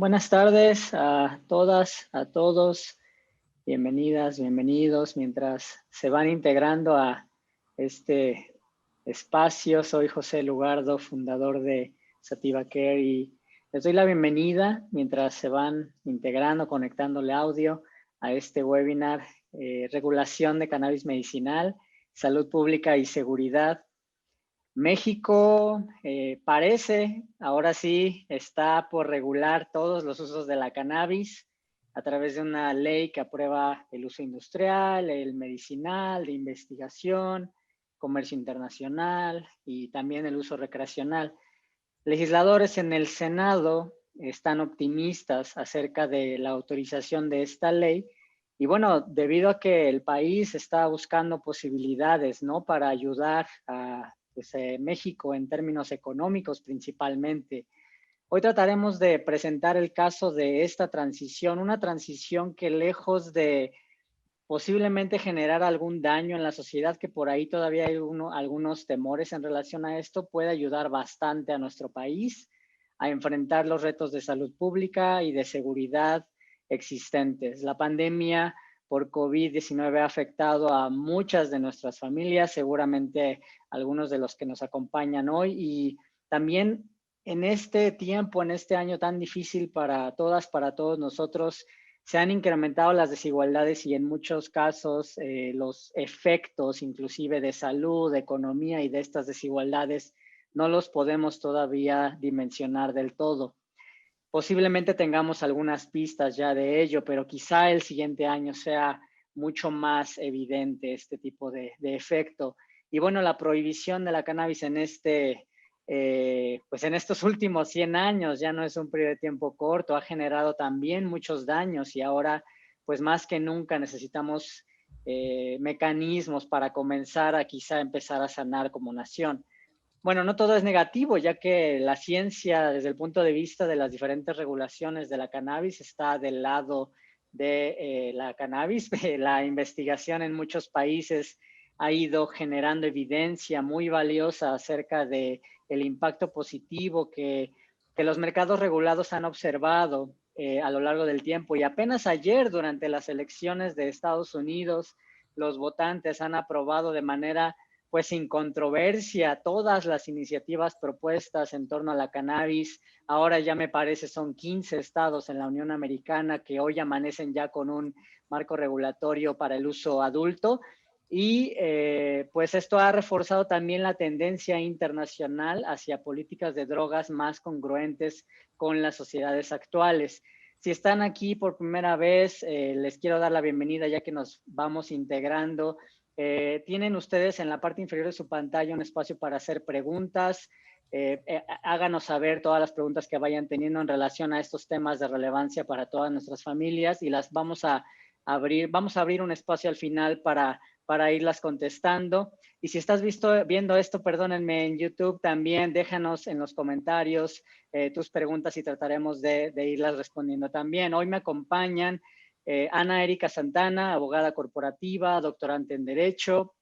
Buenas tardes a todas, a todos. Bienvenidas, bienvenidos. Mientras se van integrando a este espacio, soy José Lugardo, fundador de Sativa Care, y les doy la bienvenida mientras se van integrando, conectándole audio a este webinar, Regulación de Cannabis Medicinal, Salud Pública y Seguridad. México parece, ahora sí, está por regular todos los usos de la cannabis a través de una ley que aprueba el uso industrial, el medicinal, de investigación, comercio internacional y también el uso recreacional. Legisladores en el Senado están optimistas acerca de la autorización de esta ley y bueno, debido a que el país está buscando posibilidades, ¿no?, para ayudar a México en términos económicos principalmente. Hoy trataremos de presentar el caso de esta transición, una transición que lejos de posiblemente generar algún daño en la sociedad, que por ahí todavía hay algunos temores en relación a esto, puede ayudar bastante a nuestro país a enfrentar los retos de salud pública y de seguridad existentes. La pandemia por COVID-19 ha afectado a muchas de nuestras familias, seguramente algunos de los que nos acompañan hoy, y también en este tiempo, en este año tan difícil para todas, para todos nosotros, se han incrementado las desigualdades y en muchos casos los efectos inclusive de salud, de economía y de estas desigualdades no los podemos todavía dimensionar del todo. Posiblemente tengamos algunas pistas ya de ello, pero quizá el siguiente año sea mucho más evidente este tipo de efecto. Y bueno, la prohibición de la cannabis en pues en estos últimos 100 años, ya no es un periodo de tiempo corto, ha generado también muchos daños y ahora, pues más que nunca necesitamos mecanismos para comenzar a quizá empezar a sanar como nación. Bueno, no todo es negativo, ya que la ciencia, desde el punto de vista de las diferentes regulaciones de la cannabis, está del lado de la cannabis. La investigación en muchos países ha ido generando evidencia muy valiosa acerca de el impacto positivo que los mercados regulados han observado a lo largo del tiempo. Y apenas ayer, durante las elecciones de Estados Unidos, los votantes han aprobado de manera pues sin controversia todas las iniciativas propuestas en torno a la cannabis. Ahora ya me parece son 15 estados en la Unión Americana que hoy amanecen ya con un marco regulatorio para el uso adulto. Y pues esto ha reforzado también la tendencia internacional hacia políticas de drogas más congruentes con las sociedades actuales. Si están aquí por primera vez, les quiero dar la bienvenida ya que nos vamos integrando. Tienen ustedes en la parte inferior de su pantalla un espacio para hacer preguntas. Háganos saber todas las preguntas que vayan teniendo en relación a estos temas de relevancia para todas nuestras familias y las vamos a abrir. Vamos a abrir un espacio al final para irlas contestando. Y si estás viendo esto, perdónenme, en YouTube también, déjanos en los comentarios tus preguntas y trataremos de irlas respondiendo también. Hoy me acompañan Ana Erika Santana, abogada corporativa, doctorante en Derecho.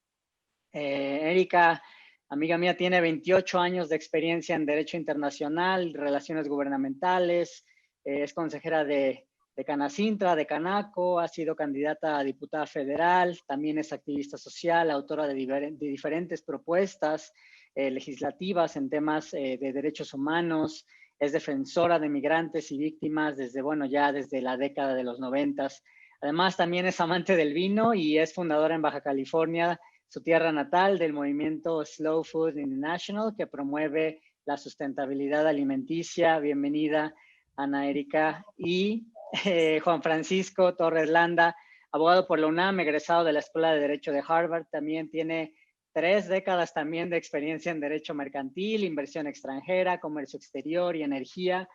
Erika, amiga mía, tiene 28 años de experiencia en Derecho Internacional, Relaciones Gubernamentales, es consejera de Canacintra, de Canaco, ha sido candidata a diputada federal, también es activista social, autora de diferentes propuestas legislativas en temas de derechos humanos, es defensora de migrantes y víctimas desde la década de los 90. Además, también es amante del vino y es fundadora en Baja California, su tierra natal, del movimiento Slow Food International, que promueve la sustentabilidad alimenticia. Bienvenida, Ana Erika. Y Juan Francisco Torres Landa, abogado por la UNAM, egresado de la Escuela de Derecho de Harvard, también tiene 3 décadas también de experiencia en derecho mercantil, inversión extranjera, comercio exterior y energía.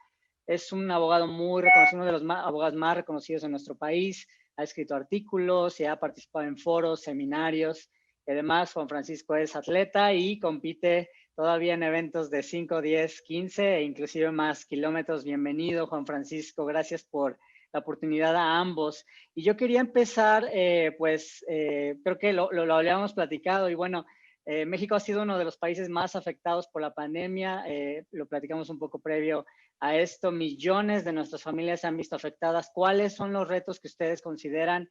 Es un abogado muy reconocido, uno de los abogados más reconocidos en nuestro país. Ha escrito artículos y ha participado en foros, seminarios. Además, Juan Francisco es atleta y compite todavía en eventos de 5, 10, 15 e inclusive más kilómetros. Bienvenido, Juan Francisco. Gracias por la oportunidad a ambos. Y yo quería empezar, creo que lo habíamos platicado y bueno, México ha sido uno de los países más afectados por la pandemia. Lo platicamos un poco previo a esto millones de nuestras familias se han visto afectadas. ¿Cuáles son los retos que ustedes consideran?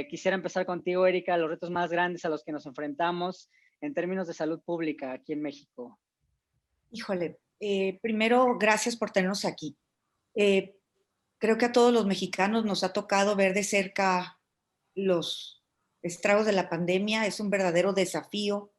Quisiera empezar contigo, Erika, los retos más grandes a los que nos enfrentamos en términos de salud pública aquí en México. Híjole, primero, gracias por tenernos aquí. Creo que a todos los mexicanos nos ha tocado ver de cerca los estragos de la pandemia. Es un verdadero desafío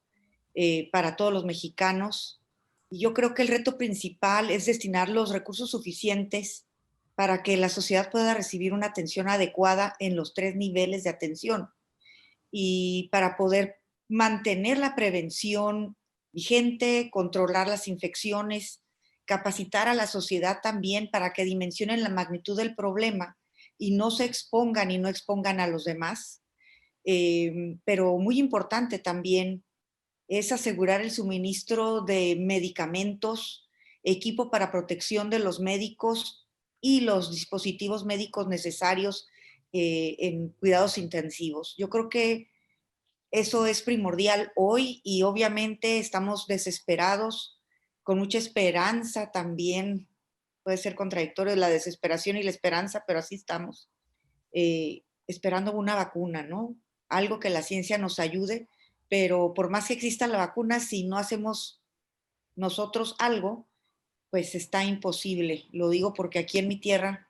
para todos los mexicanos. Y yo creo que el reto principal es destinar los recursos suficientes para que la sociedad pueda recibir una atención adecuada en los 3 niveles de atención y para poder mantener la prevención vigente, controlar las infecciones, capacitar a la sociedad también para que dimensionen la magnitud del problema y no se expongan y no expongan a los demás. Pero muy importante también es asegurar el suministro de medicamentos, equipo para protección de los médicos y los dispositivos médicos necesarios en cuidados intensivos. Yo creo que eso es primordial hoy y obviamente estamos desesperados, con mucha esperanza también. Puede ser contradictorio la desesperación y la esperanza, pero así estamos, esperando una vacuna, ¿no? Algo que la ciencia nos ayude, pero por más que exista la vacuna, si no hacemos nosotros algo, pues está imposible. Lo digo porque aquí en mi tierra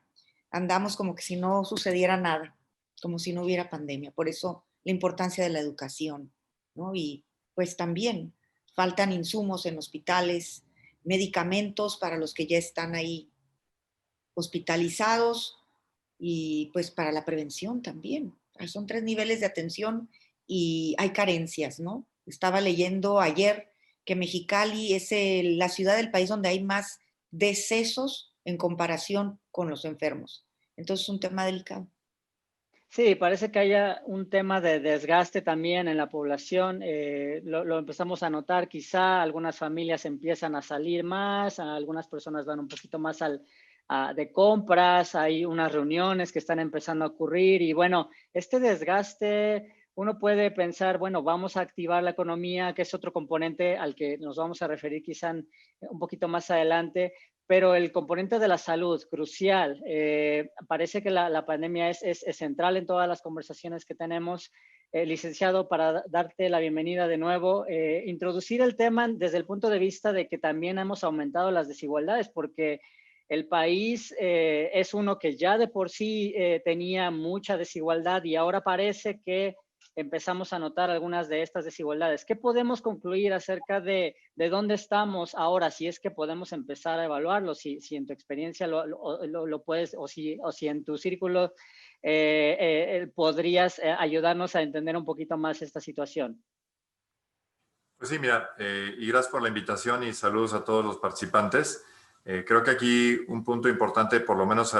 andamos como que si no sucediera nada, como si no hubiera pandemia. Por eso la importancia de la educación, ¿no? Y pues también faltan insumos en hospitales, medicamentos para los que ya están ahí hospitalizados y pues para la prevención también. Son 3 niveles de atención y hay carencias, ¿no? Estaba leyendo ayer que Mexicali es la ciudad del país donde hay más decesos en comparación con los enfermos. Entonces es un tema delicado. Sí, parece que haya un tema de desgaste también en la población. Lo empezamos a notar, quizá algunas familias empiezan a salir más, algunas personas van un poquito más de compras, hay unas reuniones que están empezando a ocurrir y bueno, este desgaste, uno puede pensar, bueno, vamos a activar la economía, que es otro componente al que nos vamos a referir quizá un poquito más adelante, pero el componente de la salud, crucial. Parece que la pandemia es central en todas las conversaciones que tenemos. Licenciado, para darte la bienvenida de nuevo, introducir el tema desde el punto de vista de que también hemos aumentado las desigualdades, porque el país es uno que ya de por sí tenía mucha desigualdad y ahora parece que empezamos a notar algunas de estas desigualdades. ¿Qué podemos concluir acerca de dónde estamos ahora? Si es que podemos empezar a evaluarlo, si en tu experiencia lo puedes, o si en tu círculo podrías ayudarnos a entender un poquito más esta situación. Pues sí, mira, y gracias por la invitación y saludos a todos los participantes. Creo que aquí un punto importante, por lo menos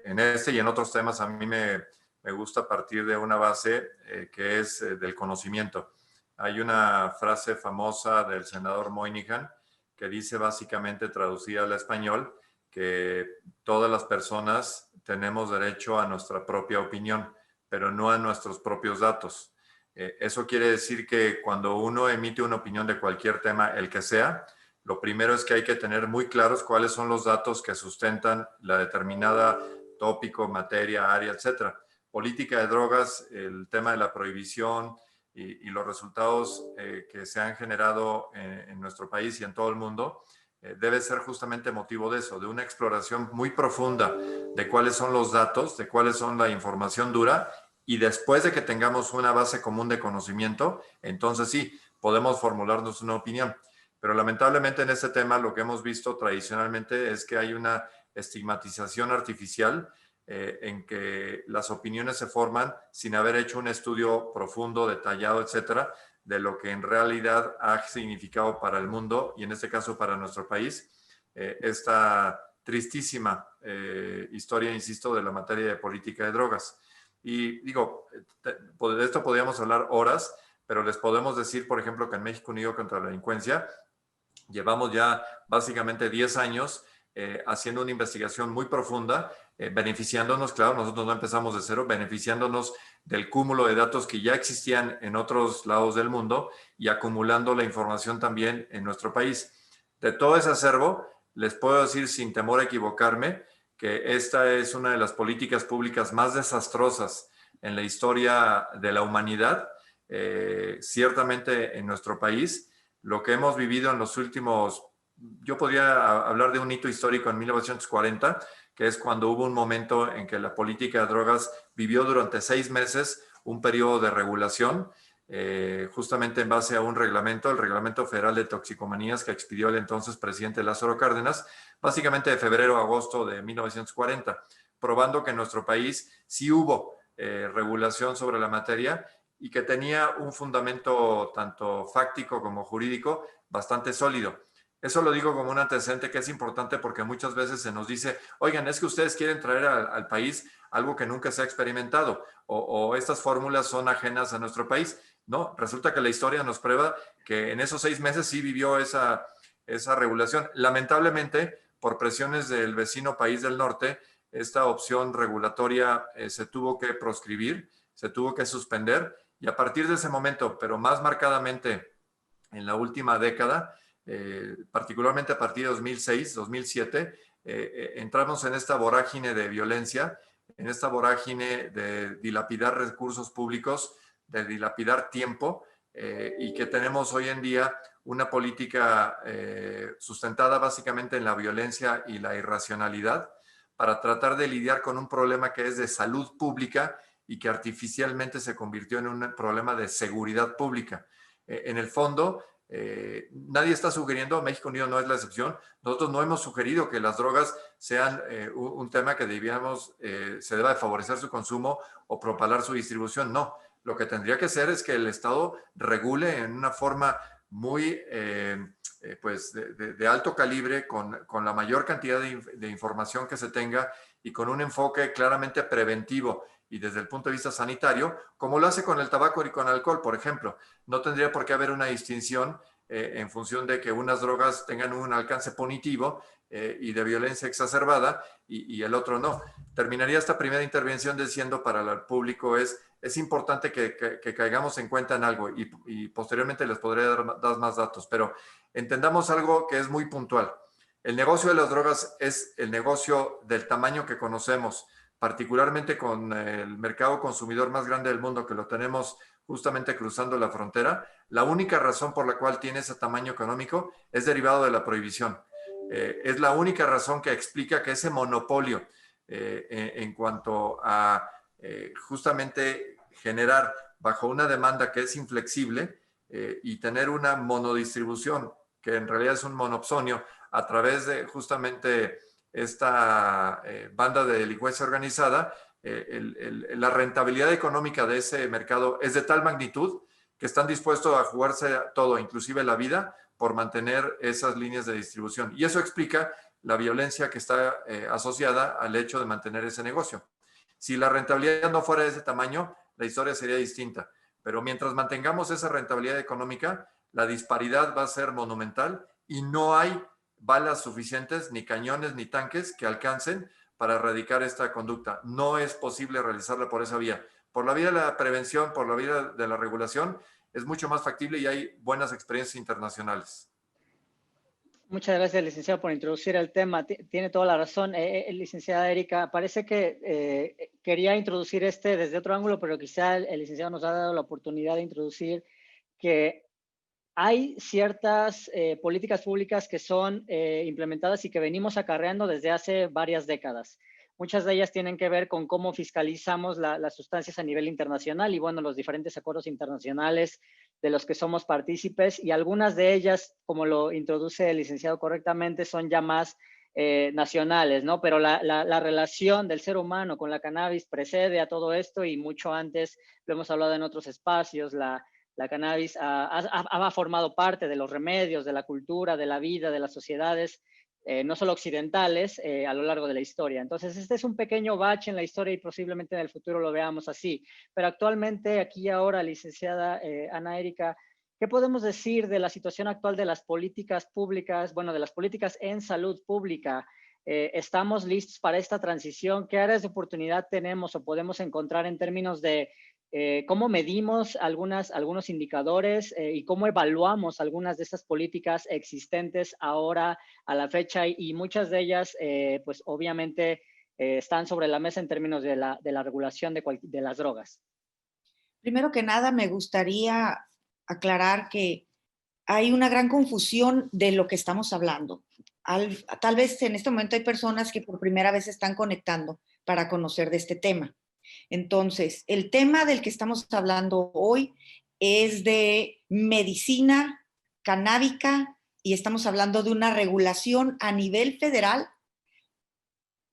en este y en otros temas, a mí me gusta partir de una base que es del conocimiento. Hay una frase famosa del senador Moynihan que dice básicamente, traducida al español, que todas las personas tenemos derecho a nuestra propia opinión, pero no a nuestros propios datos. Eso quiere decir que cuando uno emite una opinión de cualquier tema, el que sea, lo primero es que hay que tener muy claros cuáles son los datos que sustentan la determinada tópico, materia, área, etcétera. Política de drogas, el tema de la prohibición y los resultados que se han generado en nuestro país y en todo el mundo, debe ser justamente motivo de eso, de una exploración muy profunda de cuáles son los datos, de cuáles son la información dura. Y después de que tengamos una base común de conocimiento, entonces sí, podemos formularnos una opinión. Pero lamentablemente en este tema lo que hemos visto tradicionalmente es que hay una estigmatización artificial en que las opiniones se forman sin haber hecho un estudio profundo, detallado, etcétera, de lo que en realidad ha significado para el mundo y en este caso para nuestro país esta tristísima historia, insisto, de la materia de política de drogas. Y digo, de esto podríamos hablar horas, pero les podemos decir, por ejemplo, que en México Unido contra la Delincuencia llevamos ya básicamente 10 años haciendo una investigación muy profunda, beneficiándonos, claro, nosotros no empezamos de cero, beneficiándonos del cúmulo de datos que ya existían en otros lados del mundo y acumulando la información también en nuestro país. De todo ese acervo, les puedo decir sin temor a equivocarme que esta es una de las políticas públicas más desastrosas en la historia de la humanidad, ciertamente en nuestro país. Lo que hemos vivido en los últimos, yo podría hablar de un hito histórico en 1940, que es cuando hubo un momento en que la política de drogas vivió durante 6 meses un periodo de regulación, justamente en base a un reglamento, el Reglamento Federal de Toxicomanías, que expidió el entonces presidente Lázaro Cárdenas, básicamente de febrero a agosto de 1940, probando que en nuestro país sí hubo regulación sobre la materia y que tenía un fundamento tanto fáctico como jurídico bastante sólido. Eso lo digo como un antecedente que es importante porque muchas veces se nos dice, oigan, es que ustedes quieren traer al país algo que nunca se ha experimentado o estas fórmulas son ajenas a nuestro país. No, resulta que la historia nos prueba que en esos 6 meses sí vivió esa regulación. Lamentablemente, por presiones del vecino país del norte, esta opción regulatoria se tuvo que proscribir, se tuvo que suspender y a partir de ese momento, pero más marcadamente en la última década, particularmente a partir de 2006, 2007, entramos en esta vorágine de violencia, en esta vorágine de dilapidar recursos públicos, de dilapidar tiempo, y que tenemos hoy en día una política sustentada básicamente en la violencia y la irracionalidad para tratar de lidiar con un problema que es de salud pública y que artificialmente se convirtió en un problema de seguridad pública. En el fondo, nadie está sugiriendo, México Unido no es la excepción, nosotros no hemos sugerido que las drogas sean un tema que se deba de favorecer su consumo o propalar su distribución, no. Lo que tendría que ser es que el Estado regule en una forma muy pues de alto calibre, con la mayor cantidad de información que se tenga y con un enfoque claramente preventivo y desde el punto de vista sanitario, como lo hace con el tabaco y con el alcohol, por ejemplo. No tendría por qué haber una distinción en función de que unas drogas tengan un alcance punitivo y de violencia exacerbada y el otro no. Terminaría esta primera intervención diciendo para el público es importante que caigamos en cuenta en algo y posteriormente les podré dar más datos, pero entendamos algo que es muy puntual. El negocio de las drogas es el negocio del tamaño que conocemos, particularmente con el mercado consumidor más grande del mundo, que lo tenemos justamente cruzando la frontera. La única razón por la cual tiene ese tamaño económico es derivado de la prohibición. Es la única razón que explica que ese monopolio en cuanto a justamente generar bajo una demanda que es inflexible y tener una monodistribución, que en realidad es un monopsonio, a través de justamente esta banda de delincuencia organizada, la rentabilidad económica de ese mercado es de tal magnitud que están dispuestos a jugarse todo, inclusive la vida, por mantener esas líneas de distribución. Y eso explica la violencia que está asociada al hecho de mantener ese negocio. Si la rentabilidad no fuera de ese tamaño, la historia sería distinta. Pero mientras mantengamos esa rentabilidad económica, la disparidad va a ser monumental y no hay balas suficientes, ni cañones, ni tanques que alcancen para erradicar esta conducta. No es posible realizarla por esa vía. Por la vía de la prevención, por la vía de la regulación, es mucho más factible y hay buenas experiencias internacionales. Muchas gracias, licenciado, por introducir el tema. Tiene toda la razón. Licenciada Erika, parece que quería introducir desde otro ángulo, pero quizá el licenciado nos ha dado la oportunidad de introducir que hay ciertas políticas públicas que son implementadas y que venimos acarreando desde hace varias décadas. Muchas de ellas tienen que ver con cómo fiscalizamos las sustancias a nivel internacional y, bueno, los diferentes acuerdos internacionales de los que somos partícipes, y algunas de ellas, como lo introduce el licenciado correctamente, son ya más nacionales, ¿no? Pero la relación del ser humano con la cannabis precede a todo esto y mucho antes, lo hemos hablado en otros espacios, la cannabis ha formado parte de los remedios, de la cultura, de la vida, de las sociedades, no solo occidentales, a lo largo de la historia. Entonces, este es un pequeño bache en la historia y posiblemente en el futuro lo veamos así. Pero actualmente, aquí y ahora, licenciada Ana Erika, ¿qué podemos decir de la situación actual de las políticas públicas, bueno, de las políticas en salud pública? ¿Estamos listos para esta transición? ¿Qué áreas de oportunidad tenemos o podemos encontrar en términos de cómo medimos algunos indicadores y cómo evaluamos algunas de estas políticas existentes ahora a la fecha, y muchas de ellas, pues obviamente, están sobre la mesa en términos de la regulación de las drogas. Primero que nada, me gustaría aclarar que hay una gran confusión de lo que estamos hablando. Tal vez en este momento hay personas que por primera vez están conectando para conocer de este tema. Entonces, el tema del que estamos hablando hoy es de medicina canábica y estamos hablando de una regulación a nivel federal.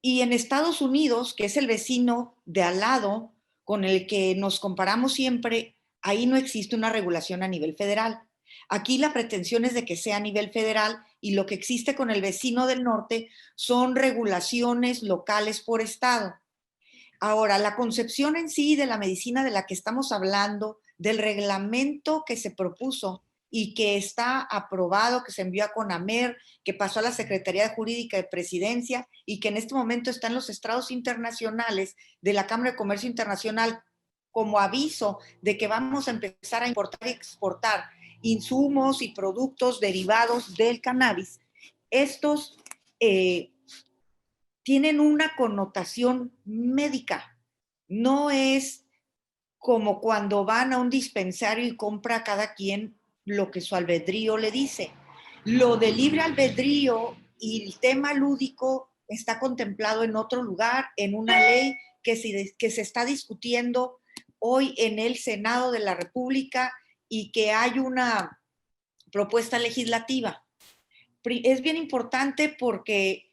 Y en Estados Unidos, que es el vecino de al lado con el que nos comparamos siempre, ahí no existe una regulación a nivel federal. Aquí la pretensión es de que sea a nivel federal, y lo que existe con el vecino del norte son regulaciones locales por estado. Ahora, la concepción en sí de la medicina de la que estamos hablando, del reglamento que se propuso y que está aprobado, que se envió a CONAMER, que pasó a la Secretaría Jurídica de Presidencia y que en este momento está en los estrados internacionales de la Cámara de Comercio Internacional como aviso de que vamos a empezar a importar y exportar insumos y productos derivados del cannabis. Estos tienen una connotación médica. No es como cuando van a un dispensario y compra cada quien lo que su albedrío le dice. Lo de libre albedrío y el tema lúdico está contemplado en otro lugar, en una ley que se está discutiendo hoy en el Senado de la República y que hay una propuesta legislativa. Es bien importante porque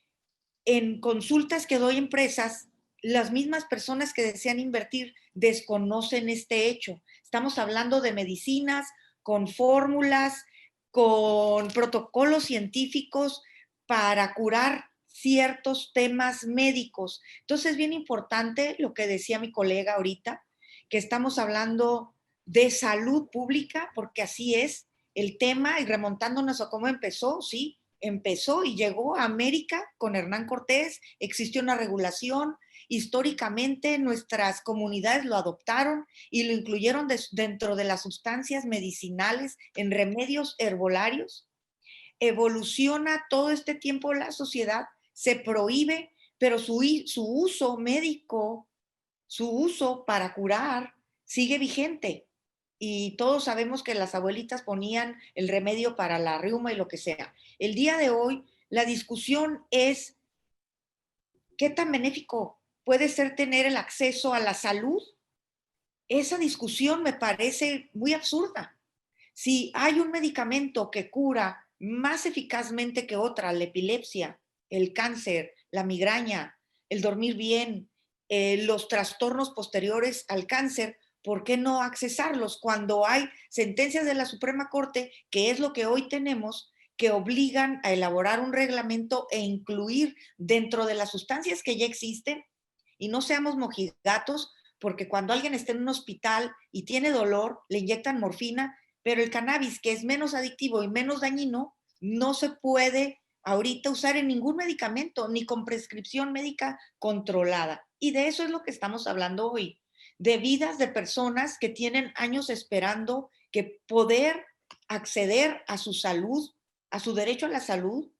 en consultas que doy a empresas, las mismas personas que desean invertir desconocen este hecho. Estamos hablando de medicinas con fórmulas, con protocolos científicos para curar ciertos temas médicos. Entonces es bien importante lo que decía mi colega ahorita, que estamos hablando de salud pública, porque así es el tema, y remontándonos a cómo empezó, sí, empezó y llegó a América con Hernán Cortés, existió una regulación, históricamente nuestras comunidades lo adoptaron y lo incluyeron dentro de las sustancias medicinales en remedios herbolarios. Evoluciona todo este tiempo la sociedad, se prohíbe, pero su uso médico, su uso para curar sigue vigente. Y todos sabemos que las abuelitas ponían el remedio para la reuma y lo que sea. El día de hoy, la discusión es qué tan benéfico puede ser tener el acceso a la salud. Esa discusión me parece muy absurda. Si hay un medicamento que cura más eficazmente que otra, la epilepsia, el cáncer, la migraña, el dormir bien, los trastornos posteriores al cáncer, ¿por qué no accesarlos cuando hay sentencias de la Suprema Corte, que es lo que hoy tenemos, que obligan a elaborar un reglamento e incluir dentro de las sustancias que ya existen? Y no seamos mojigatos, porque cuando alguien está en un hospital y tiene dolor, le inyectan morfina, pero el cannabis, que es menos adictivo y menos dañino, no se puede ahorita usar en ningún medicamento, ni con prescripción médica controlada. Y de eso es lo que estamos hablando hoy, de vidas de personas que tienen años esperando que poder acceder a su salud, a su derecho a la salud,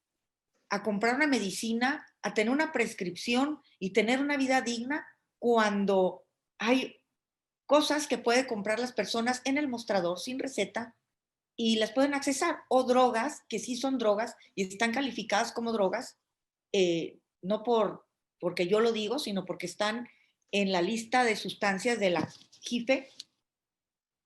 a comprar una medicina, a tener una prescripción y tener una vida digna, cuando hay cosas que pueden comprar las personas en el mostrador sin receta y las pueden accesar, o drogas que sí son drogas y están calificadas como drogas, no porque yo lo digo, sino porque están en la lista de sustancias de la JIFE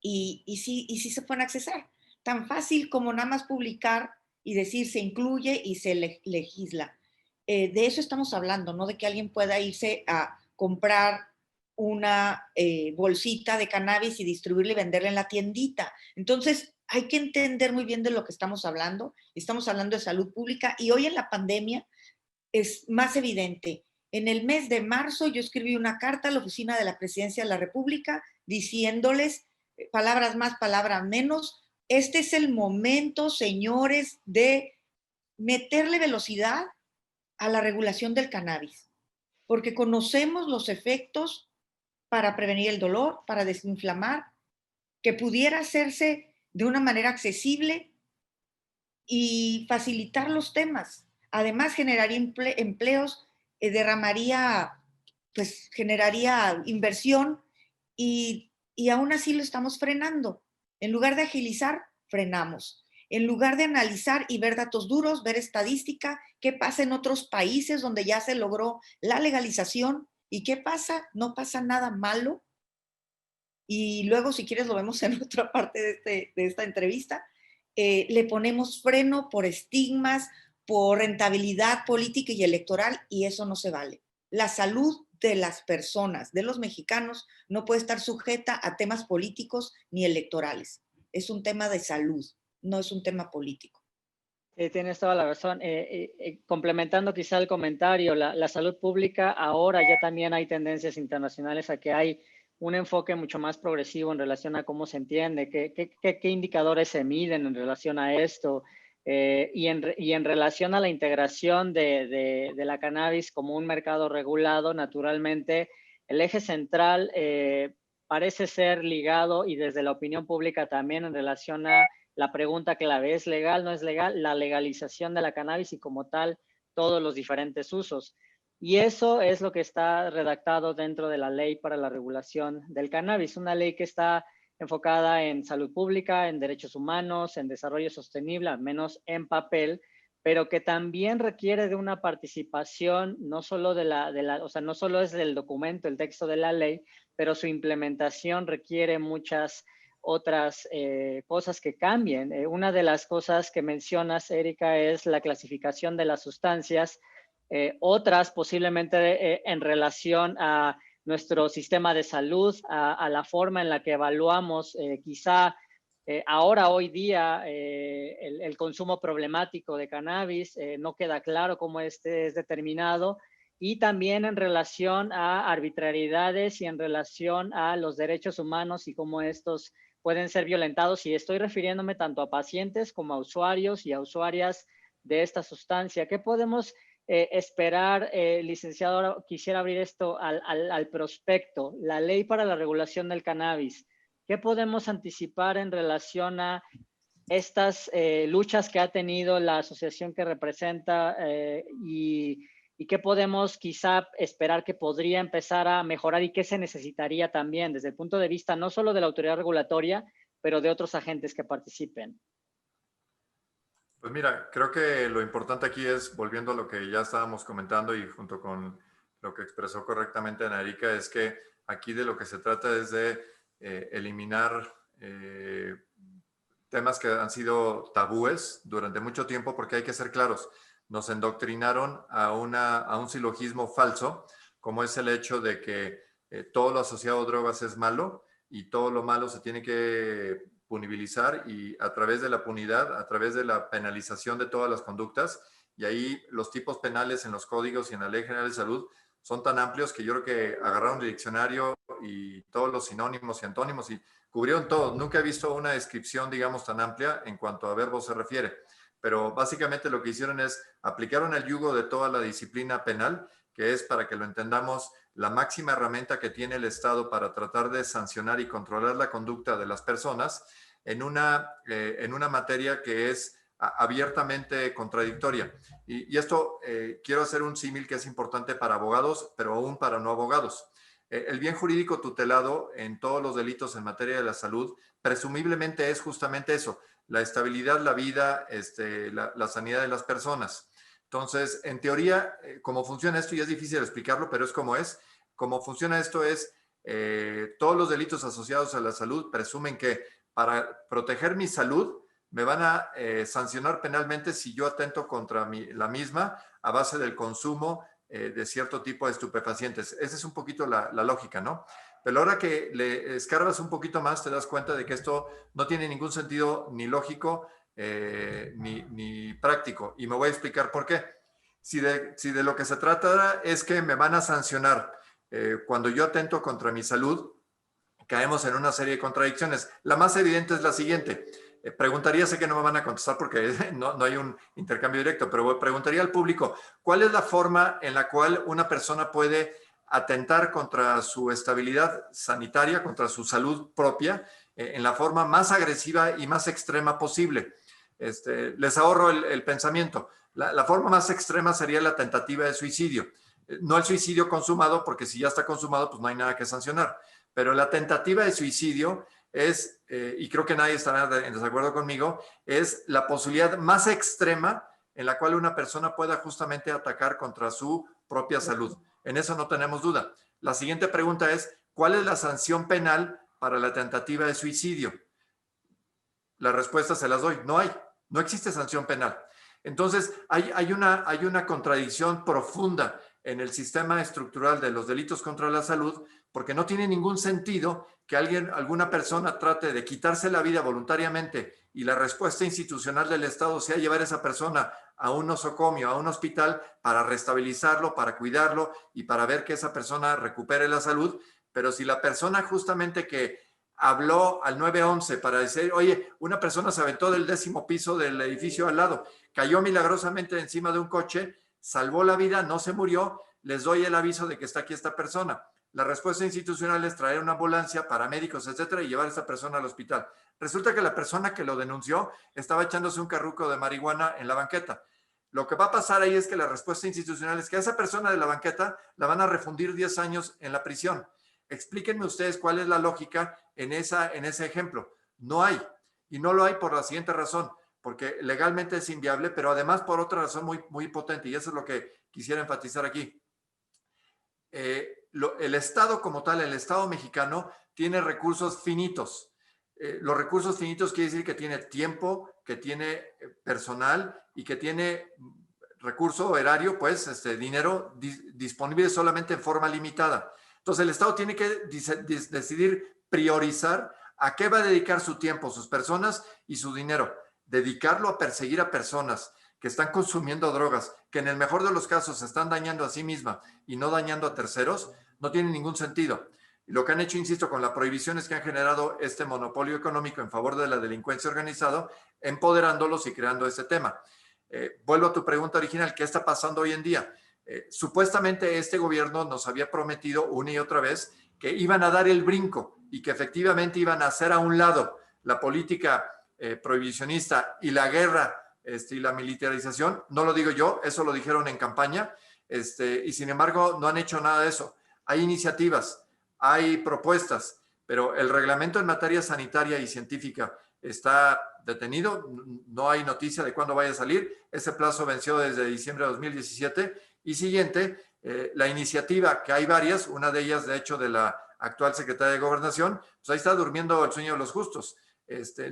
y sí se pueden accesar. Tan fácil como nada más publicar y decir se incluye y se legisla. De eso estamos hablando, no de que alguien pueda irse a comprar una bolsita de cannabis y distribuirla y venderla en la tiendita. Entonces, hay que entender muy bien de lo que estamos hablando. Estamos hablando de salud pública y hoy en la pandemia es más evidente. En el mes de marzo yo escribí una carta a la oficina de la Presidencia de la República diciéndoles, palabras más, palabras menos, este es el momento, señores, de meterle velocidad a la regulación del cannabis, porque conocemos los efectos para prevenir el dolor, para desinflamar, que pudiera hacerse de una manera accesible y facilitar los temas. Además, generaría empleos, generaría inversión y aún así lo estamos frenando. En lugar de agilizar, frenamos. En lugar de analizar y ver datos duros, ver estadística, qué pasa en otros países donde ya se logró la legalización y qué pasa, no pasa nada malo. Y luego, si quieres, lo vemos en otra parte de esta entrevista. Le ponemos freno por estigmas, por rentabilidad política y electoral, y eso no se vale. La salud de las personas, de los mexicanos, no puede estar sujeta a temas políticos ni electorales. Es un tema de salud, no es un tema político. Tienes toda la razón. Complementando quizá el comentario, la salud pública, ahora ya también hay tendencias internacionales a que hay un enfoque mucho más progresivo en relación a cómo se entiende, qué indicadores se miden en relación a esto, y en relación a la integración de la cannabis como un mercado regulado. Naturalmente, el eje central parece ser ligado, y desde la opinión pública también, en relación a la pregunta clave: ¿es legal, no es legal? La legalización de la cannabis y, como tal, todos los diferentes usos. Y eso es lo que está redactado dentro de la Ley para la Regulación del Cannabis, una ley que está enfocada en salud pública, en derechos humanos, en desarrollo sostenible, al menos en papel, pero que también requiere de una participación, no solo no solo es del documento, el texto de la ley, pero su implementación requiere muchas otras cosas que cambien. Una de las cosas que mencionas, Erika, es la clasificación de las sustancias. Otras posiblemente en relación a nuestro sistema de salud, a la forma en la que evaluamos quizá ahora, hoy día, el consumo problemático de cannabis. No queda claro cómo este es determinado, y también en relación a arbitrariedades y en relación a los derechos humanos y cómo estos pueden ser violentados. Y estoy refiriéndome tanto a pacientes como a usuarios y a usuarias de esta sustancia. ¿Qué podemos esperar, licenciado? Ahora quisiera abrir esto al prospecto, la Ley para la Regulación del Cannabis. ¿Qué podemos anticipar en relación a estas luchas que ha tenido la asociación que representa, y qué podemos quizá esperar que podría empezar a mejorar, y qué se necesitaría también desde el punto de vista no solo de la autoridad regulatoria, pero de otros agentes que participen? Pues mira, creo que lo importante aquí es, volviendo a lo que ya estábamos comentando y junto con lo que expresó correctamente Ana Erika, es que aquí de lo que se trata es de eliminar temas que han sido tabúes durante mucho tiempo, porque hay que ser claros, nos endoctrinaron a un silogismo falso, como es el hecho de que todo lo asociado a drogas es malo y todo lo malo se tiene que punibilizar, y a través de la punidad, a través de la penalización de todas las conductas, y ahí los tipos penales en los códigos y en la Ley General de Salud son tan amplios que yo creo que agarraron el diccionario y todos los sinónimos y antónimos y cubrieron todo. Nunca he visto una descripción, digamos, tan amplia en cuanto a verbos se refiere, pero básicamente lo que hicieron es aplicaron el yugo de toda la disciplina penal, que es, para que lo entendamos, la máxima herramienta que tiene el Estado para tratar de sancionar y controlar la conducta de las personas en una materia que es abiertamente contradictoria. Y esto, quiero hacer un símil que es importante para abogados, pero aún para no abogados. El bien jurídico tutelado en todos los delitos en materia de la salud presumiblemente es justamente eso: la estabilidad, la vida, la sanidad de las personas. Entonces, en teoría, cómo funciona esto, y es difícil explicarlo, pero es como es. Cómo funciona esto es, todos los delitos asociados a la salud presumen que para proteger mi salud me van a sancionar penalmente si yo atento contra la misma a base del consumo de cierto tipo de estupefacientes. Esa es un poquito la lógica, ¿no? Pero ahora que le escarbas un poquito más, te das cuenta de que esto no tiene ningún sentido ni lógico ni práctico. Y me voy a explicar por qué. Si de lo que se trata es que me van a sancionar cuando yo atento contra mi salud, caemos en una serie de contradicciones. La más evidente es la siguiente. Preguntaría, sé que no me van a contestar porque no hay un intercambio directo, pero preguntaría al público, ¿cuál es la forma en la cual una persona puede atentar contra su estabilidad sanitaria, contra su salud propia, en la forma más agresiva y más extrema posible. Les ahorro el pensamiento. La forma más extrema sería la tentativa de suicidio. No el suicidio consumado, porque si ya está consumado, pues no hay nada que sancionar. Pero la tentativa de suicidio es, y creo que nadie estará en desacuerdo conmigo, es la posibilidad más extrema en la cual una persona pueda justamente atacar contra su propia salud. En eso no tenemos duda. La siguiente pregunta es, ¿cuál es la sanción penal para la tentativa de suicidio? La respuesta se las doy. No hay. No existe sanción penal. Entonces, hay una contradicción profunda en el sistema estructural de los delitos contra la salud, porque no tiene ningún sentido que alguna persona trate de quitarse la vida voluntariamente y la respuesta institucional del Estado sea llevar a esa persona a un nosocomio, a un hospital, para restabilizarlo, para cuidarlo y para ver que esa persona recupere la salud. Pero si la persona justamente que habló al 911 para decir, oye, una persona se aventó del 10º piso del edificio al lado, cayó milagrosamente encima de un coche, salvó la vida, no se murió, les doy el aviso de que está aquí esta persona. La respuesta institucional es traer una ambulancia, paramédicos, etcétera, y llevar a esta persona al hospital. Resulta que la persona que lo denunció estaba echándose un carruco de marihuana en la banqueta. Lo que va a pasar ahí es que la respuesta institucional es que a esa persona de la banqueta la van a refundir 10 años en la prisión. Explíquenme ustedes cuál es la lógica en ese ejemplo. No hay. Y no lo hay por la siguiente razón, porque legalmente es inviable, pero además por otra razón muy, muy potente, y eso es lo que quisiera enfatizar aquí. El Estado como tal, el Estado mexicano, tiene recursos finitos. Los recursos finitos quiere decir que tiene tiempo, que tiene personal y que tiene recurso erario, pues dinero disponible solamente en forma limitada. Entonces el Estado tiene que decidir priorizar a qué va a dedicar su tiempo, sus personas y su dinero. Dedicarlo a perseguir a personas que están consumiendo drogas, que en el mejor de los casos se están dañando a sí misma y no dañando a terceros, no tiene ningún sentido. Y lo que han hecho, insisto, con la prohibición es que han generado este monopolio económico en favor de la delincuencia organizada, empoderándolos y creando ese tema. Vuelvo a tu pregunta original, ¿qué está pasando hoy en día? Supuestamente este gobierno nos había prometido una y otra vez que iban a dar el brinco y que efectivamente iban a hacer a un lado la política prohibicionista y la guerra y la militarización. No lo digo yo, eso lo dijeron en campaña, y sin embargo no han hecho nada de eso. Hay iniciativas, hay propuestas, pero el reglamento en materia sanitaria y científica está detenido, no hay noticia de cuándo vaya a salir. Ese plazo venció desde diciembre de 2017. Y siguiente, la iniciativa, que hay varias, una de ellas de hecho de la actual secretaria de Gobernación, pues ahí está durmiendo el sueño de los justos.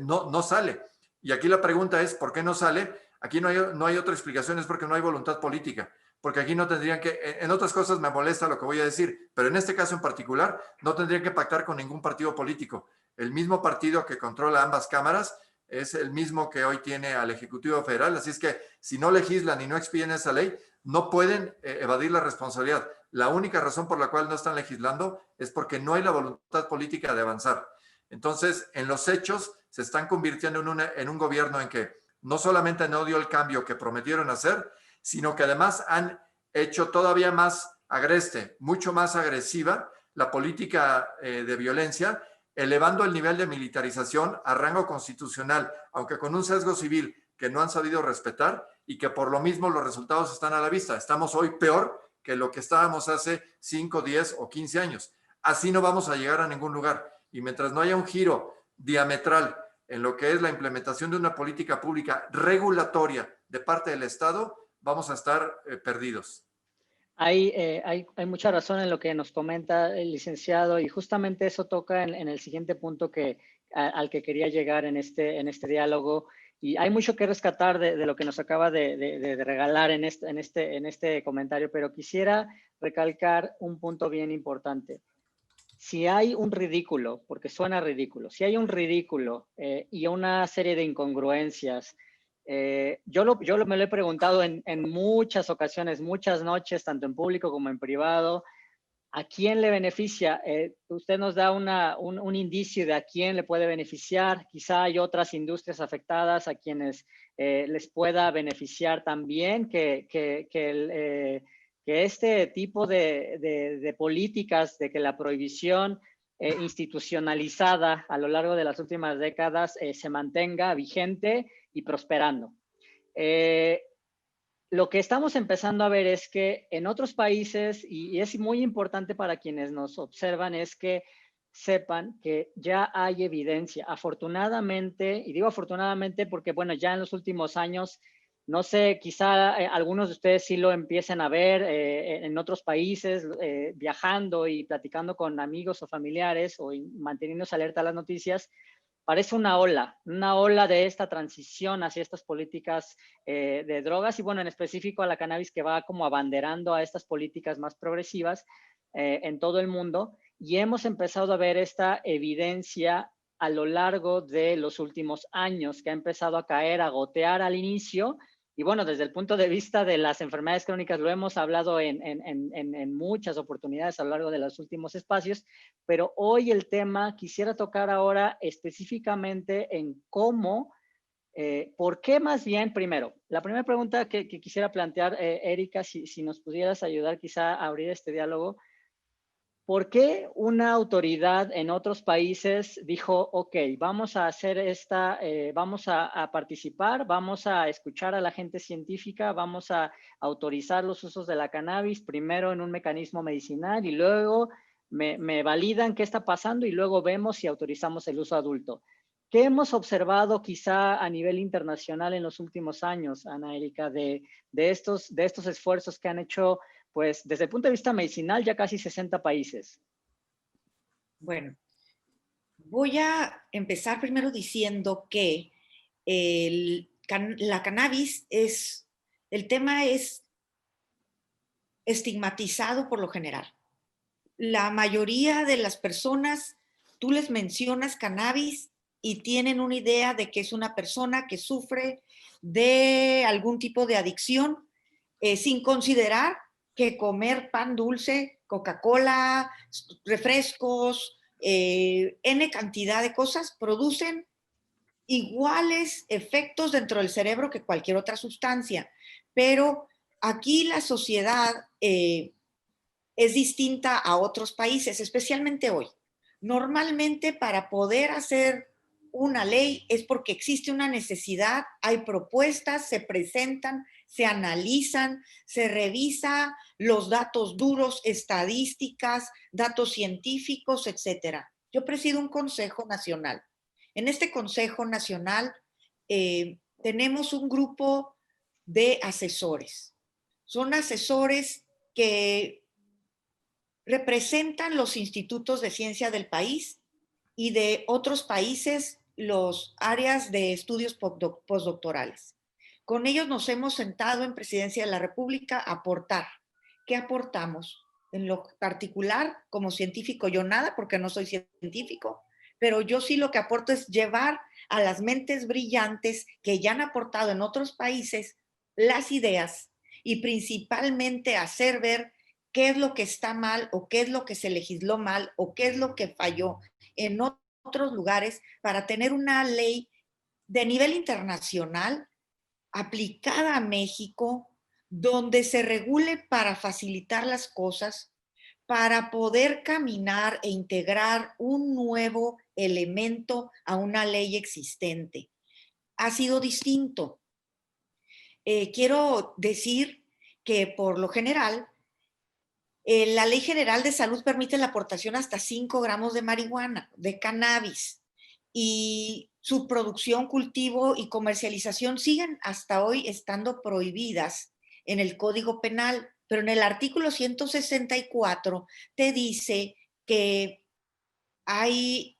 No sale. Y aquí la pregunta es, ¿por qué no sale? Aquí no hay otra explicación, es porque no hay voluntad política. Porque aquí no tendrían que, en otras cosas me molesta lo que voy a decir, pero en este caso en particular no tendrían que pactar con ningún partido político. El mismo partido que controla ambas cámaras es el mismo que hoy tiene al Ejecutivo Federal, así es que si no legislan y no expiden esa ley, no pueden evadir la responsabilidad. La única razón por la cual no están legislando es porque no hay la voluntad política de avanzar. Entonces, en los hechos, se están convirtiendo en un gobierno en que no solamente no dio el cambio que prometieron hacer, sino que además han hecho todavía más agreste, mucho más agresiva la política de violencia, elevando el nivel de militarización a rango constitucional, aunque con un sesgo civil que no han sabido respetar y que por lo mismo los resultados están a la vista. Estamos hoy peor que lo que estábamos hace 5, 10 o 15 años. Así no vamos a llegar a ningún lugar. Y mientras no haya un giro diametral en lo que es la implementación de una política pública regulatoria de parte del Estado, vamos a estar perdidos. Hay mucha razón en lo que nos comenta el licenciado y justamente eso toca en el siguiente punto al que quería llegar en este diálogo. Y hay mucho que rescatar de lo que nos acaba de regalar en este comentario, pero quisiera recalcar un punto bien importante. Si hay un ridículo, porque suena ridículo, si hay un ridículo y una serie de incongruencias, yo me lo he preguntado en muchas ocasiones, muchas noches, tanto en público como en privado, ¿a quién le beneficia? Usted nos da un indicio de a quién le puede beneficiar. Quizá hay otras industrias afectadas a quienes les pueda beneficiar también que que este tipo de políticas, de que la prohibición institucionalizada a lo largo de las últimas décadas se mantenga vigente y prosperando. Lo que estamos empezando a ver es que en otros países, y es muy importante para quienes nos observan, es que sepan que ya hay evidencia. Afortunadamente, y digo afortunadamente porque, bueno, ya en los últimos años, no sé, quizá algunos de ustedes sí lo empiecen a ver en otros países, viajando y platicando con amigos o familiares o manteniéndose alerta a las noticias. Parece una ola de esta transición hacia estas políticas de drogas y, bueno, en específico a la cannabis, que va como abanderando a estas políticas más progresivas en todo el mundo. Y hemos empezado a ver esta evidencia a lo largo de los últimos años, que ha empezado a caer, a gotear al inicio. Y bueno, desde el punto de vista de las enfermedades crónicas, lo hemos hablado en muchas oportunidades a lo largo de los últimos espacios, pero hoy el tema quisiera tocar ahora específicamente en cómo, por qué más bien, primero, la primera pregunta que quisiera plantear, Erika, si nos pudieras ayudar quizá a abrir este diálogo. ¿Por qué una autoridad en otros países dijo, ok, vamos a hacer vamos a participar, vamos a escuchar a la gente científica, vamos a autorizar los usos de la cannabis, primero en un mecanismo medicinal y luego me validan qué está pasando y luego vemos si autorizamos el uso adulto? ¿Qué hemos observado quizá a nivel internacional en los últimos años, Ana Erika, de estos esfuerzos que han hecho, pues desde el punto de vista medicinal, ya casi 60 países? Bueno, voy a empezar primero diciendo que la cannabis el tema es estigmatizado por lo general. La mayoría de las personas, tú les mencionas cannabis y tienen una idea de que es una persona que sufre de algún tipo de adicción, sin considerar que comer pan dulce, Coca-Cola, refrescos, N cantidad de cosas producen iguales efectos dentro del cerebro que cualquier otra sustancia. Pero aquí la sociedad es distinta a otros países, especialmente hoy. Normalmente para poder hacer una ley es porque existe una necesidad, hay propuestas, se presentan, se analizan, se revisa los datos duros, estadísticas, datos científicos, etc. Yo presido un Consejo Nacional. En este Consejo Nacional tenemos un grupo de asesores. Son asesores que representan los institutos de ciencia del país y de otros países los áreas de estudios postdoctorales. Con ellos nos hemos sentado en Presidencia de la República a aportar. ¿Qué aportamos? En lo particular, como científico, yo nada, porque no soy científico, pero yo sí lo que aporto es llevar a las mentes brillantes que ya han aportado en otros países las ideas y principalmente hacer ver qué es lo que está mal o qué es lo que se legisló mal o qué es lo que falló en otros lugares para tener una ley de nivel internacional aplicada a México, donde se regule para facilitar las cosas, para poder caminar e integrar un nuevo elemento a una ley existente. Ha sido distinto. Quiero decir que por lo general, la Ley General de Salud permite la aportación hasta 5 gramos de marihuana, de cannabis, y su producción, cultivo y comercialización siguen hasta hoy estando prohibidas en el Código Penal, pero en el artículo 164 te dice que hay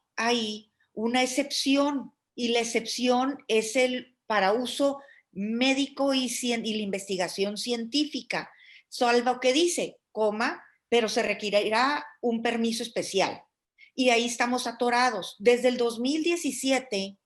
una excepción y la excepción es el para uso médico y la investigación científica, salvo que dice, pero se requerirá un permiso especial. Y ahí estamos atorados. Desde el 2017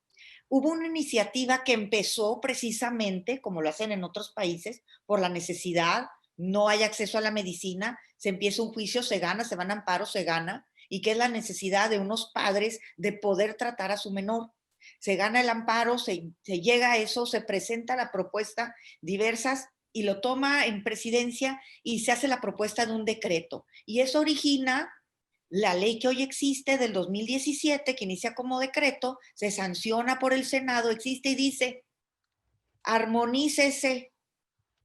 hubo una iniciativa que empezó precisamente, como lo hacen en otros países, por la necesidad, no hay acceso a la medicina, se empieza un juicio, se gana, se van a amparo, se gana, y que es la necesidad de unos padres de poder tratar a su menor. Se gana el amparo, se llega a eso, se presenta la propuesta, diversas y lo toma en presidencia y se hace la propuesta de un decreto. Y eso origina la ley que hoy existe del 2017, que inicia como decreto, se sanciona por el Senado, existe y dice, armonícese,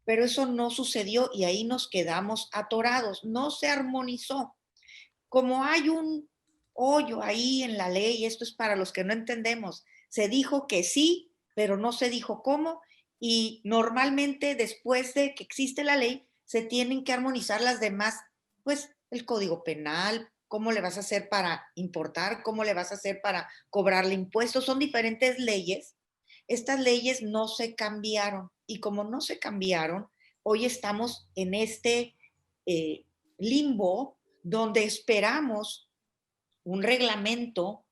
pero eso no sucedió y ahí nos quedamos atorados, no se armonizó. Como hay un hoyo ahí en la ley, esto es para los que no entendemos, se dijo que sí, pero no se dijo cómo, y normalmente después de que existe la ley, se tienen que armonizar las demás, pues el Código Penal, cómo le vas a hacer para importar, cómo le vas a hacer para cobrarle impuestos, son diferentes leyes. Estas leyes no se cambiaron y como no se cambiaron, hoy estamos en este limbo donde esperamos un reglamento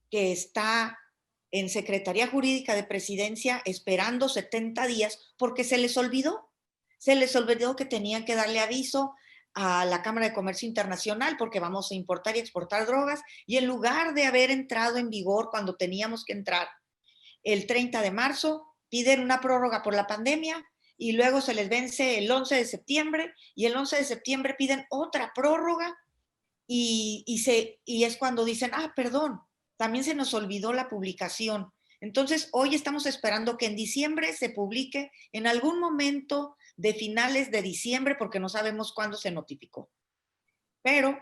que está en Secretaría Jurídica de Presidencia esperando 70 días porque se les olvidó que tenían que darle aviso a la Cámara de Comercio Internacional porque vamos a importar y exportar drogas y en lugar de haber entrado en vigor cuando teníamos que entrar el 30 de marzo, piden una prórroga por la pandemia y luego se les vence el 11 de septiembre y el 11 de septiembre piden otra prórroga y es cuando dicen, perdón, también se nos olvidó la publicación. Entonces, hoy estamos esperando que en diciembre se publique en algún momento de finales de diciembre, porque no sabemos cuándo se notificó. Pero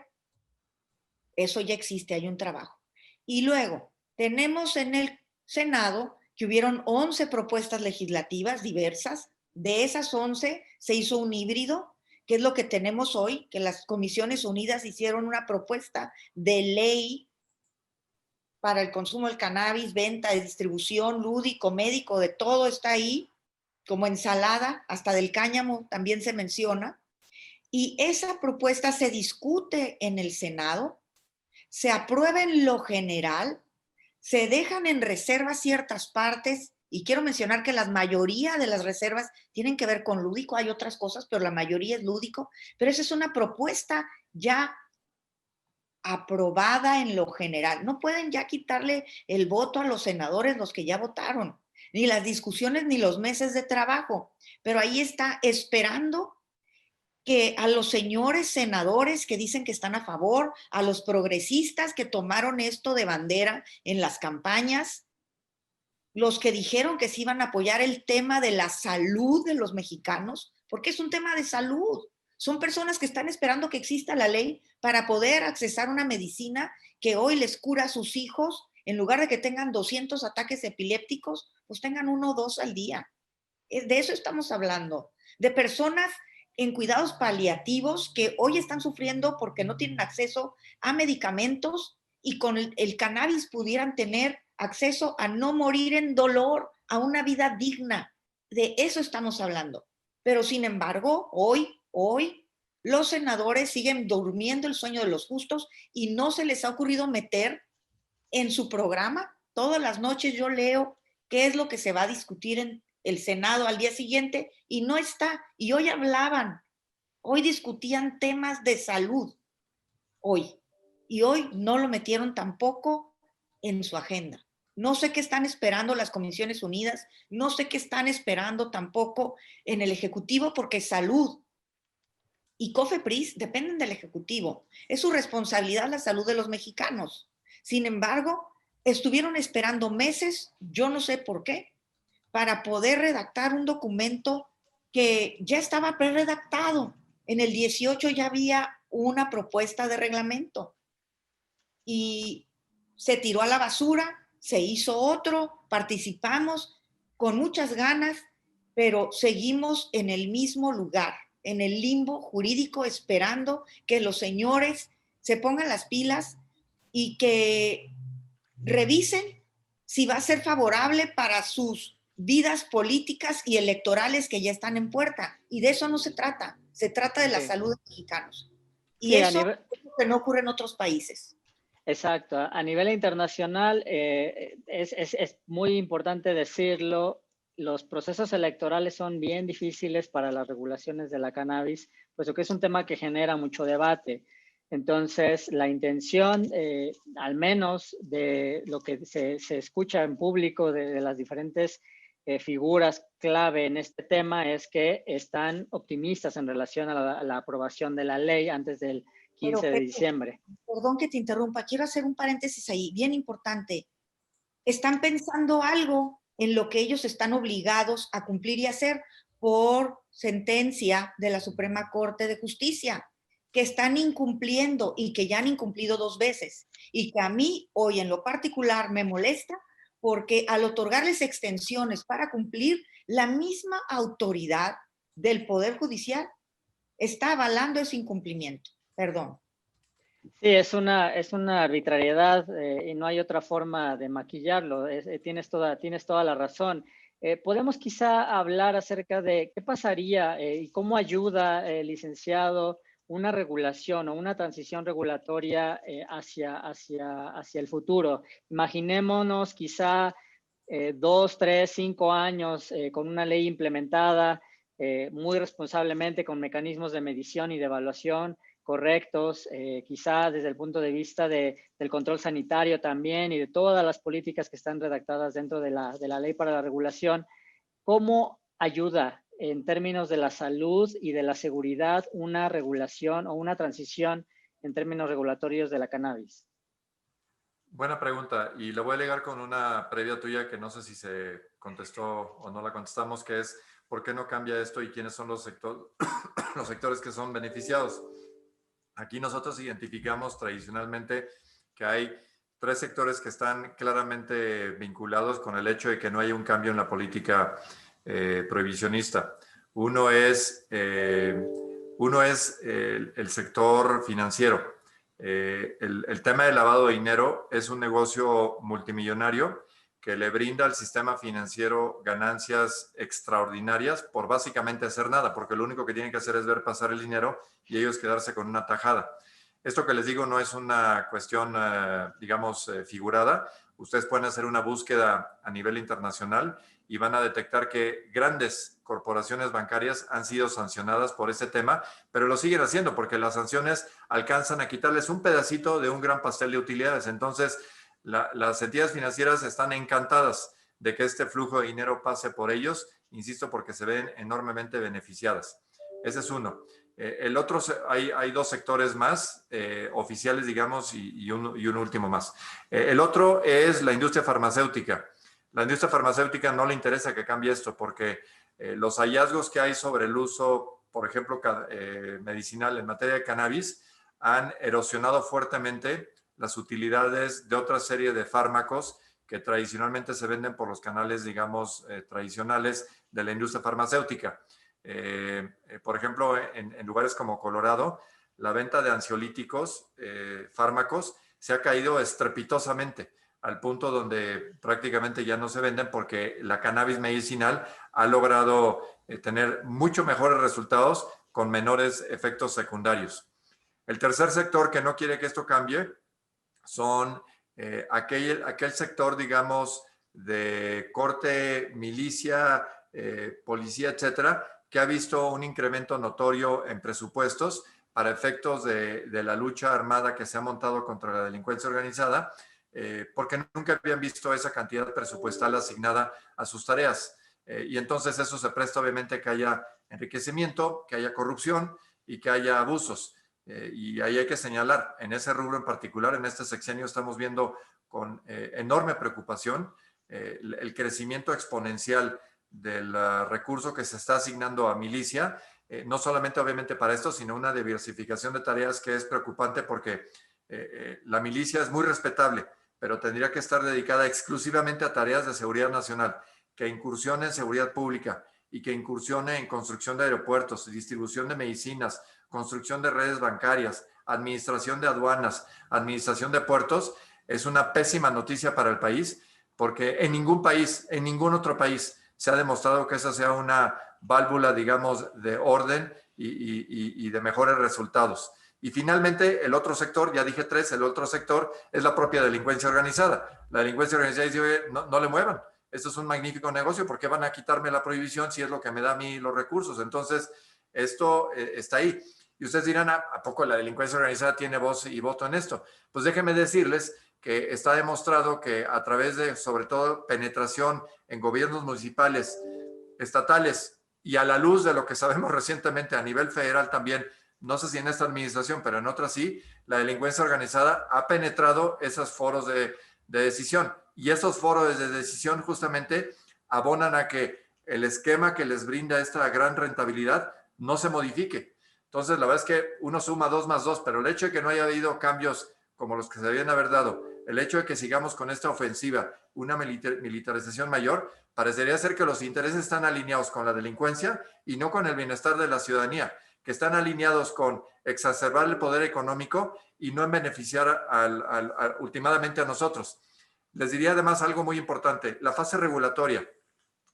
eso ya existe, hay un trabajo. Y luego, tenemos en el Senado que hubieron 11 propuestas legislativas diversas. De esas 11 se hizo un híbrido, que es lo que tenemos hoy, que las Comisiones Unidas hicieron una propuesta de ley para el consumo del cannabis, venta, distribución, lúdico, médico, de todo está ahí, como ensalada, hasta del cáñamo también se menciona. Y esa propuesta se discute en el Senado, se aprueba en lo general, se dejan en reserva ciertas partes, y quiero mencionar que la mayoría de las reservas tienen que ver con lúdico, hay otras cosas, pero la mayoría es lúdico, pero esa es una propuesta ya aprobada en lo general. No pueden ya quitarle el voto a los senadores, los que ya votaron, ni las discusiones, ni los meses de trabajo, pero ahí está esperando que a los señores senadores que dicen que están a favor, a los progresistas que tomaron esto de bandera en las campañas, los que dijeron que se iban a apoyar el tema de la salud de los mexicanos, porque es un tema de salud. Son personas que están esperando que exista la ley para poder accesar una medicina que hoy les cura a sus hijos, en lugar de que tengan 200 ataques epilépticos, pues tengan 1 o 2 al día. De eso estamos hablando, de personas en cuidados paliativos que hoy están sufriendo porque no tienen acceso a medicamentos y con el cannabis pudieran tener acceso a no morir en dolor, a una vida digna. De eso estamos hablando. Pero sin embargo, hoy, los senadores siguen durmiendo el sueño de los justos y no se les ha ocurrido meter en su programa. Todas las noches yo leo qué es lo que se va a discutir en el Senado al día siguiente y no está. Y hoy hoy discutían temas de salud, hoy. Y hoy no lo metieron tampoco en su agenda. No sé qué están esperando las Comisiones Unidas, no sé qué están esperando tampoco en el Ejecutivo, porque salud y COFEPRIS dependen del Ejecutivo. Es su responsabilidad la salud de los mexicanos. Sin embargo, estuvieron esperando meses, yo no sé por qué, para poder redactar un documento que ya estaba pre-redactado. En el 18 ya había una propuesta de reglamento y se tiró a la basura, se hizo otro, participamos con muchas ganas, pero seguimos en el mismo lugar, en el limbo jurídico, esperando que los señores se pongan las pilas y que revisen si va a ser favorable para sus vidas políticas y electorales que ya están en puerta. Y de eso no se trata. Se trata de la salud de los mexicanos. Y sí, eso es lo que no ocurre en otros países. Exacto. A nivel internacional es muy importante decirlo. Los procesos electorales son bien difíciles para las regulaciones de la cannabis, puesto que es un tema que genera mucho debate. Entonces, la intención, al menos de lo que se escucha en público de las diferentes figuras clave en este tema es que están optimistas en relación a la aprobación de la ley antes del 15 de diciembre. Perdón que te interrumpa, quiero hacer un paréntesis ahí, bien importante. Están pensando algo en lo que ellos están obligados a cumplir y hacer por sentencia de la Suprema Corte de Justicia, que están incumpliendo y que ya han incumplido 2 veces, y que a mí hoy en lo particular me molesta porque al otorgarles extensiones para cumplir, la misma autoridad del Poder Judicial está avalando ese incumplimiento. Perdón. Sí, es una arbitrariedad y no hay otra forma de maquillarlo. Tienes toda la razón. Podemos quizá hablar acerca de qué pasaría y cómo ayuda, licenciado, una regulación o una transición regulatoria hacia el futuro. Imaginémonos quizá 2, 3, 5 años con una ley implementada muy responsablemente con mecanismos de medición y de evaluación correctos, quizá desde el punto de vista del control sanitario también y de todas las políticas que están redactadas dentro de la ley para la regulación. ¿Cómo ayuda en términos de la salud y de la seguridad una regulación o una transición en términos regulatorios de la cannabis? Buena pregunta, y la voy a ligar con una previa tuya que no sé si se contestó o no la contestamos, que es ¿por qué no cambia esto y quiénes son los sectores que son beneficiados? Aquí nosotros identificamos tradicionalmente que hay 3 sectores que están claramente vinculados con el hecho de que no haya un cambio en la política prohibicionista. Uno es el sector financiero. El tema del lavado de dinero es un negocio multimillonario que le brinda al sistema financiero ganancias extraordinarias por básicamente hacer nada, porque lo único que tienen que hacer es ver pasar el dinero y ellos quedarse con una tajada. Esto que les digo no es una cuestión, digamos, figurada. Ustedes pueden hacer una búsqueda a nivel internacional y van a detectar que grandes corporaciones bancarias han sido sancionadas por este tema, pero lo siguen haciendo porque las sanciones alcanzan a quitarles un pedacito de un gran pastel de utilidades. Entonces, las entidades financieras están encantadas de que este flujo de dinero pase por ellos, insisto, porque se ven enormemente beneficiadas. Ese es uno. El otro, hay 2 sectores más, oficiales, digamos, y un último más. El otro es la industria farmacéutica. La industria farmacéutica no le interesa que cambie esto porque los hallazgos que hay sobre el uso, por ejemplo, medicinal en materia de cannabis, han erosionado fuertemente las utilidades de otra serie de fármacos que tradicionalmente se venden por los canales, digamos, tradicionales de la industria farmacéutica. Por ejemplo, en lugares como Colorado, la venta de ansiolíticos, fármacos, se ha caído estrepitosamente al punto donde prácticamente ya no se venden porque la cannabis medicinal ha logrado tener mucho mejores resultados con menores efectos secundarios. El tercer sector que no quiere que esto cambie son aquel sector, digamos, de corte, milicia, policía, etcétera, que ha visto un incremento notorio en presupuestos para efectos de la lucha armada que se ha montado contra la delincuencia organizada, porque nunca habían visto esa cantidad presupuestal asignada a sus tareas. Y entonces eso se presta obviamente a que haya enriquecimiento, que haya corrupción y que haya abusos. Y ahí hay que señalar, en ese rubro en particular, en este sexenio estamos viendo con enorme preocupación el crecimiento exponencial del recurso que se está asignando a milicia, no solamente obviamente para esto, sino una diversificación de tareas que es preocupante porque la milicia es muy respetable, pero tendría que estar dedicada exclusivamente a tareas de seguridad nacional, que incursione en seguridad pública y que incursione en construcción de aeropuertos, distribución de medicinas, construcción de redes bancarias, administración de aduanas, administración de puertos, es una pésima noticia para el país, porque en ningún país, en ningún otro país, se ha demostrado que esa sea una válvula, digamos, de orden y de mejores resultados. Y finalmente, el otro sector, ya dije 3, el otro sector es la propia delincuencia organizada. La delincuencia organizada dice, oye, no le muevan, esto es un magnífico negocio, ¿por qué van a quitarme la prohibición si es lo que me da a mí los recursos? Entonces, esto está ahí. Y ustedes dirán, ¿a poco la delincuencia organizada tiene voz y voto en esto? Pues déjenme decirles que está demostrado que a través de, sobre todo, penetración en gobiernos municipales, estatales y a la luz de lo que sabemos recientemente a nivel federal también, no sé si en esta administración, pero en otras sí, la delincuencia organizada ha penetrado esos foros de decisión. Y esos foros de decisión justamente abonan a que el esquema que les brinda esta gran rentabilidad no se modifique. Entonces, la verdad es que uno suma 2 más 2, pero el hecho de que no haya habido cambios como los que se debían haber dado, el hecho de que sigamos con esta ofensiva, una militarización mayor, parecería ser que los intereses están alineados con la delincuencia y no con el bienestar de la ciudadanía, que están alineados con exacerbar el poder económico y no en beneficiar últimamente a nosotros. Les diría además algo muy importante, la fase regulatoria.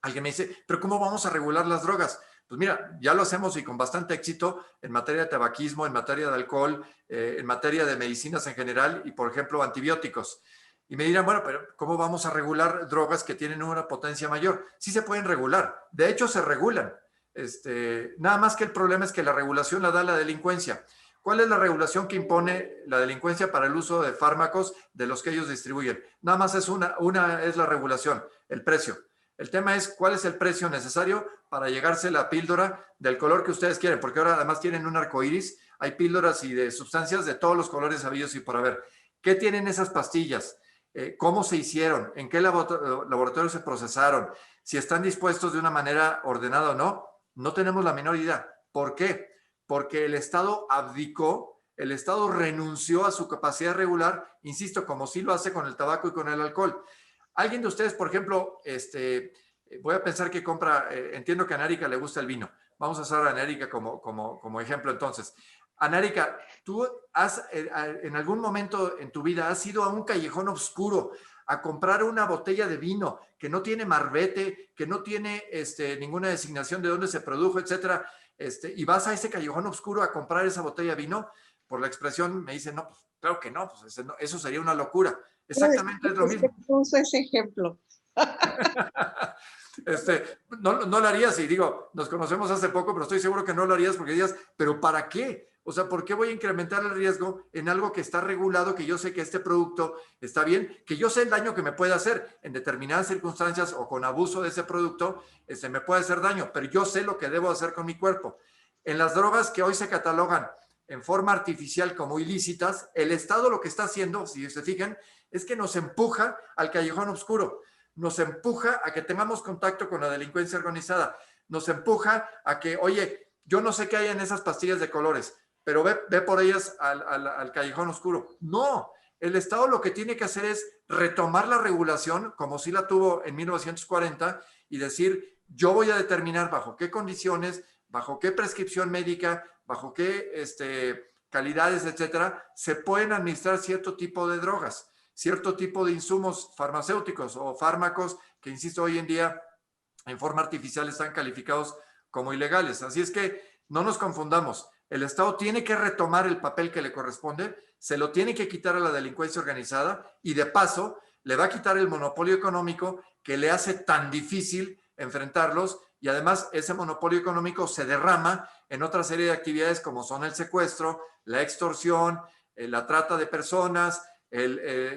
Alguien me dice, ¿pero cómo vamos a regular las drogas? Pues mira, ya lo hacemos y con bastante éxito en materia de tabaquismo, en materia de alcohol, en materia de medicinas en general y, por ejemplo, antibióticos. Y me dirán, bueno, pero ¿cómo vamos a regular drogas que tienen una potencia mayor? Sí se pueden regular. De hecho, se regulan. Nada más que el problema es que la regulación la da la delincuencia. ¿Cuál es la regulación que impone la delincuencia para el uso de fármacos de los que ellos distribuyen? Nada más es una es la regulación, el precio. El tema es cuál es el precio necesario para llegarse la píldora del color que ustedes quieren, porque ahora además tienen un arco iris, hay píldoras y de sustancias de todos los colores habidos y por haber. ¿Qué tienen esas pastillas? ¿Cómo se hicieron? ¿En qué laboratorio se procesaron? Si están dispuestos de una manera ordenada o no, no tenemos la menor idea. ¿Por qué? Porque el Estado abdicó, el Estado renunció a su capacidad regular, insisto, como sí lo hace con el tabaco y con el alcohol. Alguien de ustedes, por ejemplo, voy a pensar que compra, entiendo que a Anérica le gusta el vino. Vamos a usar a Anérica como ejemplo entonces. Anérica, ¿tú has en algún momento en tu vida has ido a un callejón oscuro a comprar una botella de vino que no tiene marbete, que no tiene ninguna designación de dónde se produjo, etcétera, y vas a ese callejón oscuro a comprar esa botella de vino? Por la expresión me dicen, no, pues claro que no, pues eso sería una locura. Exactamente es lo mismo. Puso ese ejemplo. No lo harías y digo, nos conocemos hace poco, pero estoy seguro que no lo harías porque dirías, ¿pero para qué? O sea, ¿por qué voy a incrementar el riesgo en algo que está regulado, que yo sé que este producto está bien, que yo sé el daño que me puede hacer en determinadas circunstancias o con abuso de ese producto, me puede hacer daño, pero yo sé lo que debo hacer con mi cuerpo? En las drogas que hoy se catalogan en forma artificial como ilícitas, el Estado lo que está haciendo, si se fijan, es que nos empuja al callejón oscuro, nos empuja a que tengamos contacto con la delincuencia organizada, nos empuja a que, oye, yo no sé qué hay en esas pastillas de colores, pero ve por ellas al callejón oscuro. No, el Estado lo que tiene que hacer es retomar la regulación, como sí la tuvo en 1940, y decir, yo voy a determinar bajo qué condiciones, bajo qué prescripción médica, bajo qué calidades, etcétera, se pueden administrar cierto tipo de drogas, cierto tipo de insumos farmacéuticos o fármacos que, insisto, hoy en día en forma artificial están calificados como ilegales. Así es que no nos confundamos. El Estado tiene que retomar el papel que le corresponde, se lo tiene que quitar a la delincuencia organizada y de paso le va a quitar el monopolio económico que le hace tan difícil enfrentarlos, y además ese monopolio económico se derrama en otra serie de actividades como son el secuestro, la extorsión, la trata de personas,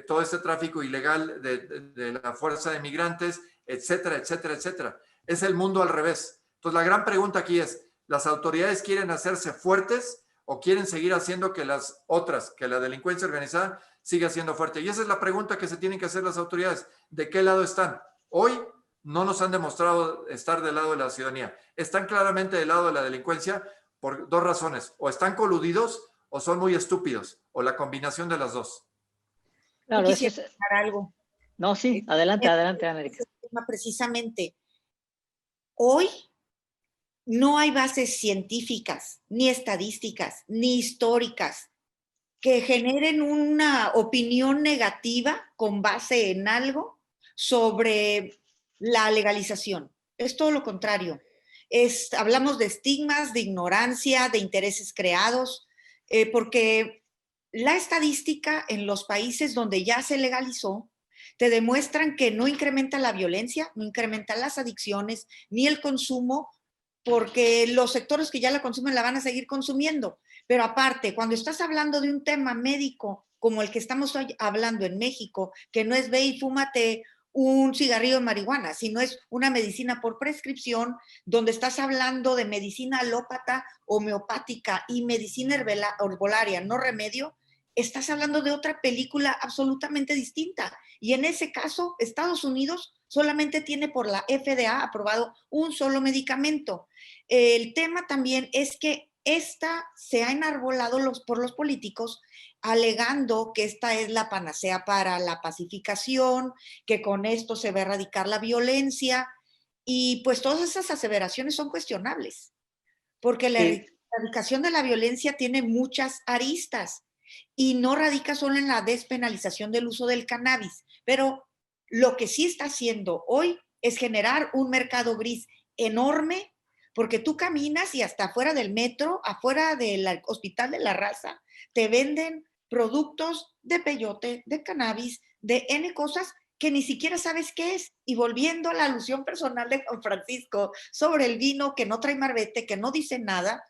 todo este tráfico ilegal de la fuerza de migrantes, etcétera, etcétera, etcétera. Es el mundo al revés. Entonces la gran pregunta aquí es, ¿las autoridades quieren hacerse fuertes o quieren seguir haciendo que las otras, que la delincuencia organizada siga siendo fuerte? Y esa es la pregunta que se tienen que hacer las autoridades. ¿De qué lado están? Hoy no nos han demostrado estar del lado de la ciudadanía. Están claramente del lado de la delincuencia por 2 razones. O están coludidos o son muy estúpidos, o la combinación de las 2. Claro, Yo quisiera aclarar algo. No, sí, adelante, Anérica. Precisamente, hoy no hay bases científicas, ni estadísticas, ni históricas que generen una opinión negativa con base en algo sobre la legalización. Es todo lo contrario. Hablamos de estigmas, de ignorancia, de intereses creados, porque la estadística en los países donde ya se legalizó te demuestran que no incrementa la violencia, no incrementa las adicciones, ni el consumo, porque los sectores que ya la consumen la van a seguir consumiendo. Pero aparte, cuando estás hablando de un tema médico como el que estamos hoy hablando en México, que no es ve y fúmate un cigarrillo de marihuana, sino es una medicina por prescripción, donde estás hablando de medicina alópata, homeopática y medicina herbolaria, no remedio, estás hablando de otra película absolutamente distinta. Y en ese caso, Estados Unidos solamente tiene por la FDA aprobado un solo medicamento. El tema también es que esta se ha enarbolado por los políticos alegando que esta es la panacea para la pacificación, que con esto se va a erradicar la violencia, y pues todas esas aseveraciones son cuestionables, porque la erradicación de la violencia tiene muchas aristas y no radica solo en la despenalización del uso del cannabis, pero lo que sí está haciendo hoy es generar un mercado gris enorme, porque tú caminas y hasta afuera del metro, afuera del Hospital de la Raza, te venden productos de peyote, de cannabis, de N cosas que ni siquiera sabes qué es. Y volviendo a la alusión personal de Juan Francisco sobre el vino que no trae marbete, que no dice nada,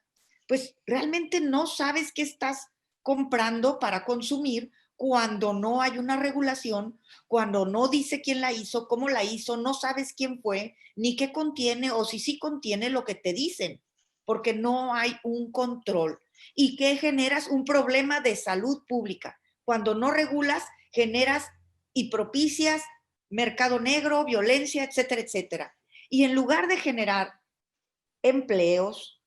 pues realmente no sabes qué estás comprando para consumir cuando no hay una regulación, cuando no dice quién la hizo, cómo la hizo, no sabes quién fue, ni qué contiene, o si sí contiene lo que te dicen, porque no hay un control. ¿Y qué generas? Un problema de salud pública. Cuando no regulas, generas y propicias mercado negro, violencia, etcétera, etcétera. Y en lugar de generar empleos,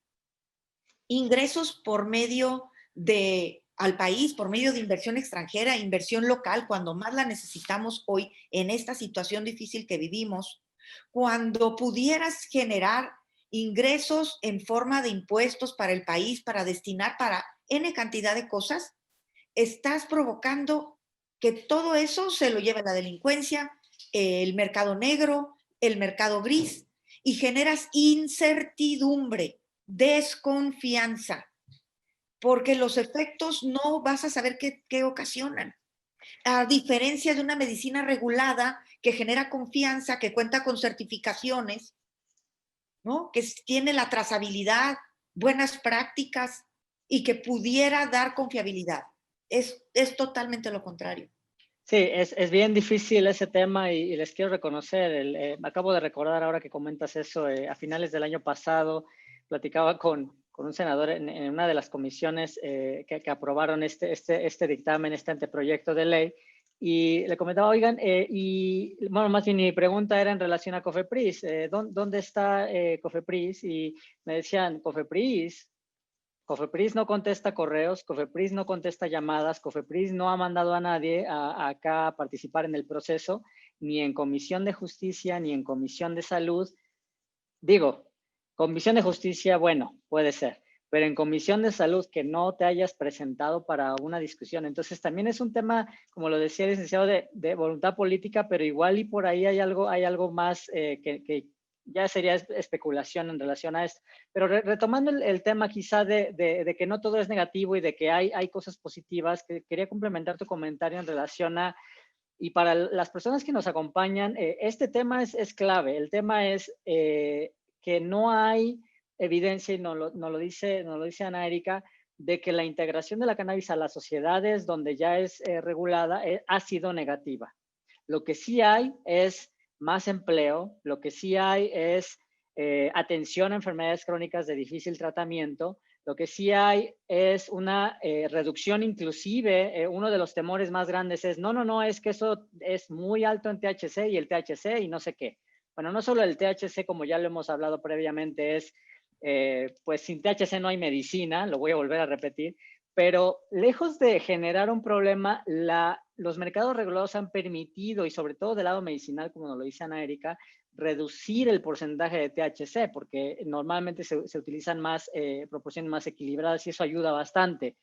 ingresos por medio al país, por medio de inversión extranjera, inversión local, cuando más la necesitamos hoy en esta situación difícil que vivimos, cuando pudieras generar ingresos en forma de impuestos para el país, para destinar para N cantidad de cosas, estás provocando que todo eso se lo lleve la delincuencia, el mercado negro, el mercado gris, y generas incertidumbre, desconfianza, porque los efectos no vas a saber qué ocasionan. A diferencia de una medicina regulada que genera confianza, que cuenta con certificaciones, ¿no? Que tiene la trazabilidad, buenas prácticas y que pudiera dar confiabilidad. Es totalmente lo contrario. Sí, es bien difícil ese tema y les quiero reconocer, acabo de recordar ahora que comentas eso, a finales del año pasado platicaba con un senador en una de las comisiones que aprobaron este dictamen, este anteproyecto de ley, y le comentaba, oigan, y bueno, más bien mi pregunta era en relación a COFEPRIS, ¿dónde está COFEPRIS? Y me decían, COFEPRIS no contesta correos, COFEPRIS no contesta llamadas, COFEPRIS no ha mandado a nadie acá a participar en el proceso, ni en Comisión de Justicia, ni en Comisión de Salud. Digo, Comisión de Justicia, bueno, puede ser, pero en Comisión de Salud que no te hayas presentado para una discusión. Entonces también es un tema, como lo decía el licenciado, de voluntad política, pero igual y por ahí hay algo más que ya sería especulación en relación a esto. Pero retomando el tema quizá de que no todo es negativo y de que hay cosas positivas, que quería complementar tu comentario en relación a, y para las personas que nos acompañan, este tema es clave. El tema es que no hay evidencia, y nos lo dice Ana Erika, de que la integración de la cannabis a las sociedades donde ya es regulada ha sido negativa. Lo que sí hay es más empleo, lo que sí hay es atención a enfermedades crónicas de difícil tratamiento, lo que sí hay es una reducción inclusive, uno de los temores más grandes es, no, es que eso es muy alto en THC y el THC y no sé qué. Bueno, no solo el THC, como ya lo hemos hablado previamente, es, pues sin THC no hay medicina, lo voy a volver a repetir, pero lejos de generar un problema, los mercados regulados han permitido, y sobre todo del lado medicinal, como nos lo dice Ana Erika, reducir el porcentaje de THC, porque normalmente se utilizan más proporciones más equilibradas y eso ayuda bastante.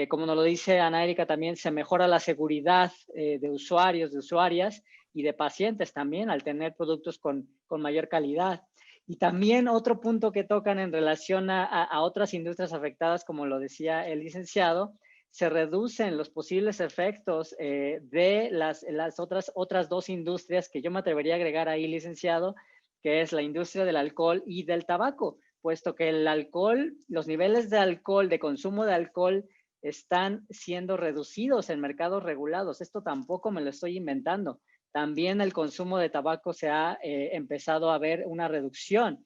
Como nos lo dice Ana Erika, también se mejora la seguridad de usuarios, de usuarias y de pacientes también al tener productos con mayor calidad. Y también otro punto que tocan en relación a otras industrias afectadas, como lo decía el licenciado, se reducen los posibles efectos de las otras dos industrias que yo me atrevería a agregar ahí, licenciado, que es la industria del alcohol y del tabaco, puesto que el alcohol, los niveles de alcohol, de consumo de alcohol están siendo reducidos en mercados regulados. Esto tampoco me lo estoy inventando. También el consumo de tabaco se ha empezado a ver una reducción.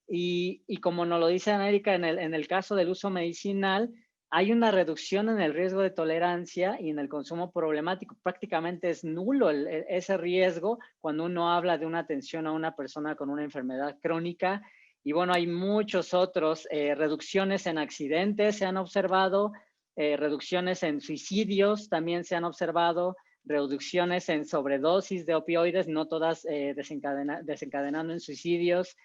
Y como nos lo dice América, en el caso del uso medicinal, hay una reducción en el riesgo de tolerancia y en el consumo problemático. Prácticamente es nulo ese riesgo cuando uno habla de una atención a una persona con una enfermedad crónica. Y bueno, hay muchos otros. Reducciones en accidentes se han observado, reducciones en suicidios también se han observado, reducciones en sobredosis de opioides, no todas desencadenando en suicidios.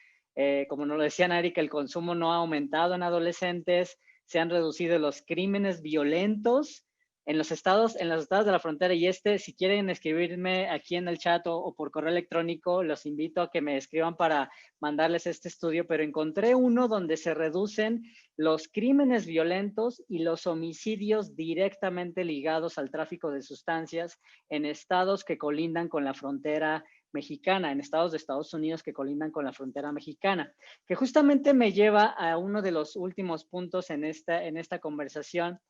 Como nos lo decía Erika, el consumo no ha aumentado en adolescentes, se han reducido los crímenes violentos en los estados de la frontera. Y si quieren escribirme aquí en el chat o por correo electrónico, los invito a que me escriban para mandarles este estudio, pero encontré uno donde se reducen los crímenes violentos y los homicidios directamente ligados al tráfico de sustancias en estados que colindan con la frontera mexicana, en estados de Estados Unidos que colindan con la frontera mexicana, que justamente me lleva a uno de los últimos puntos en esta conversación.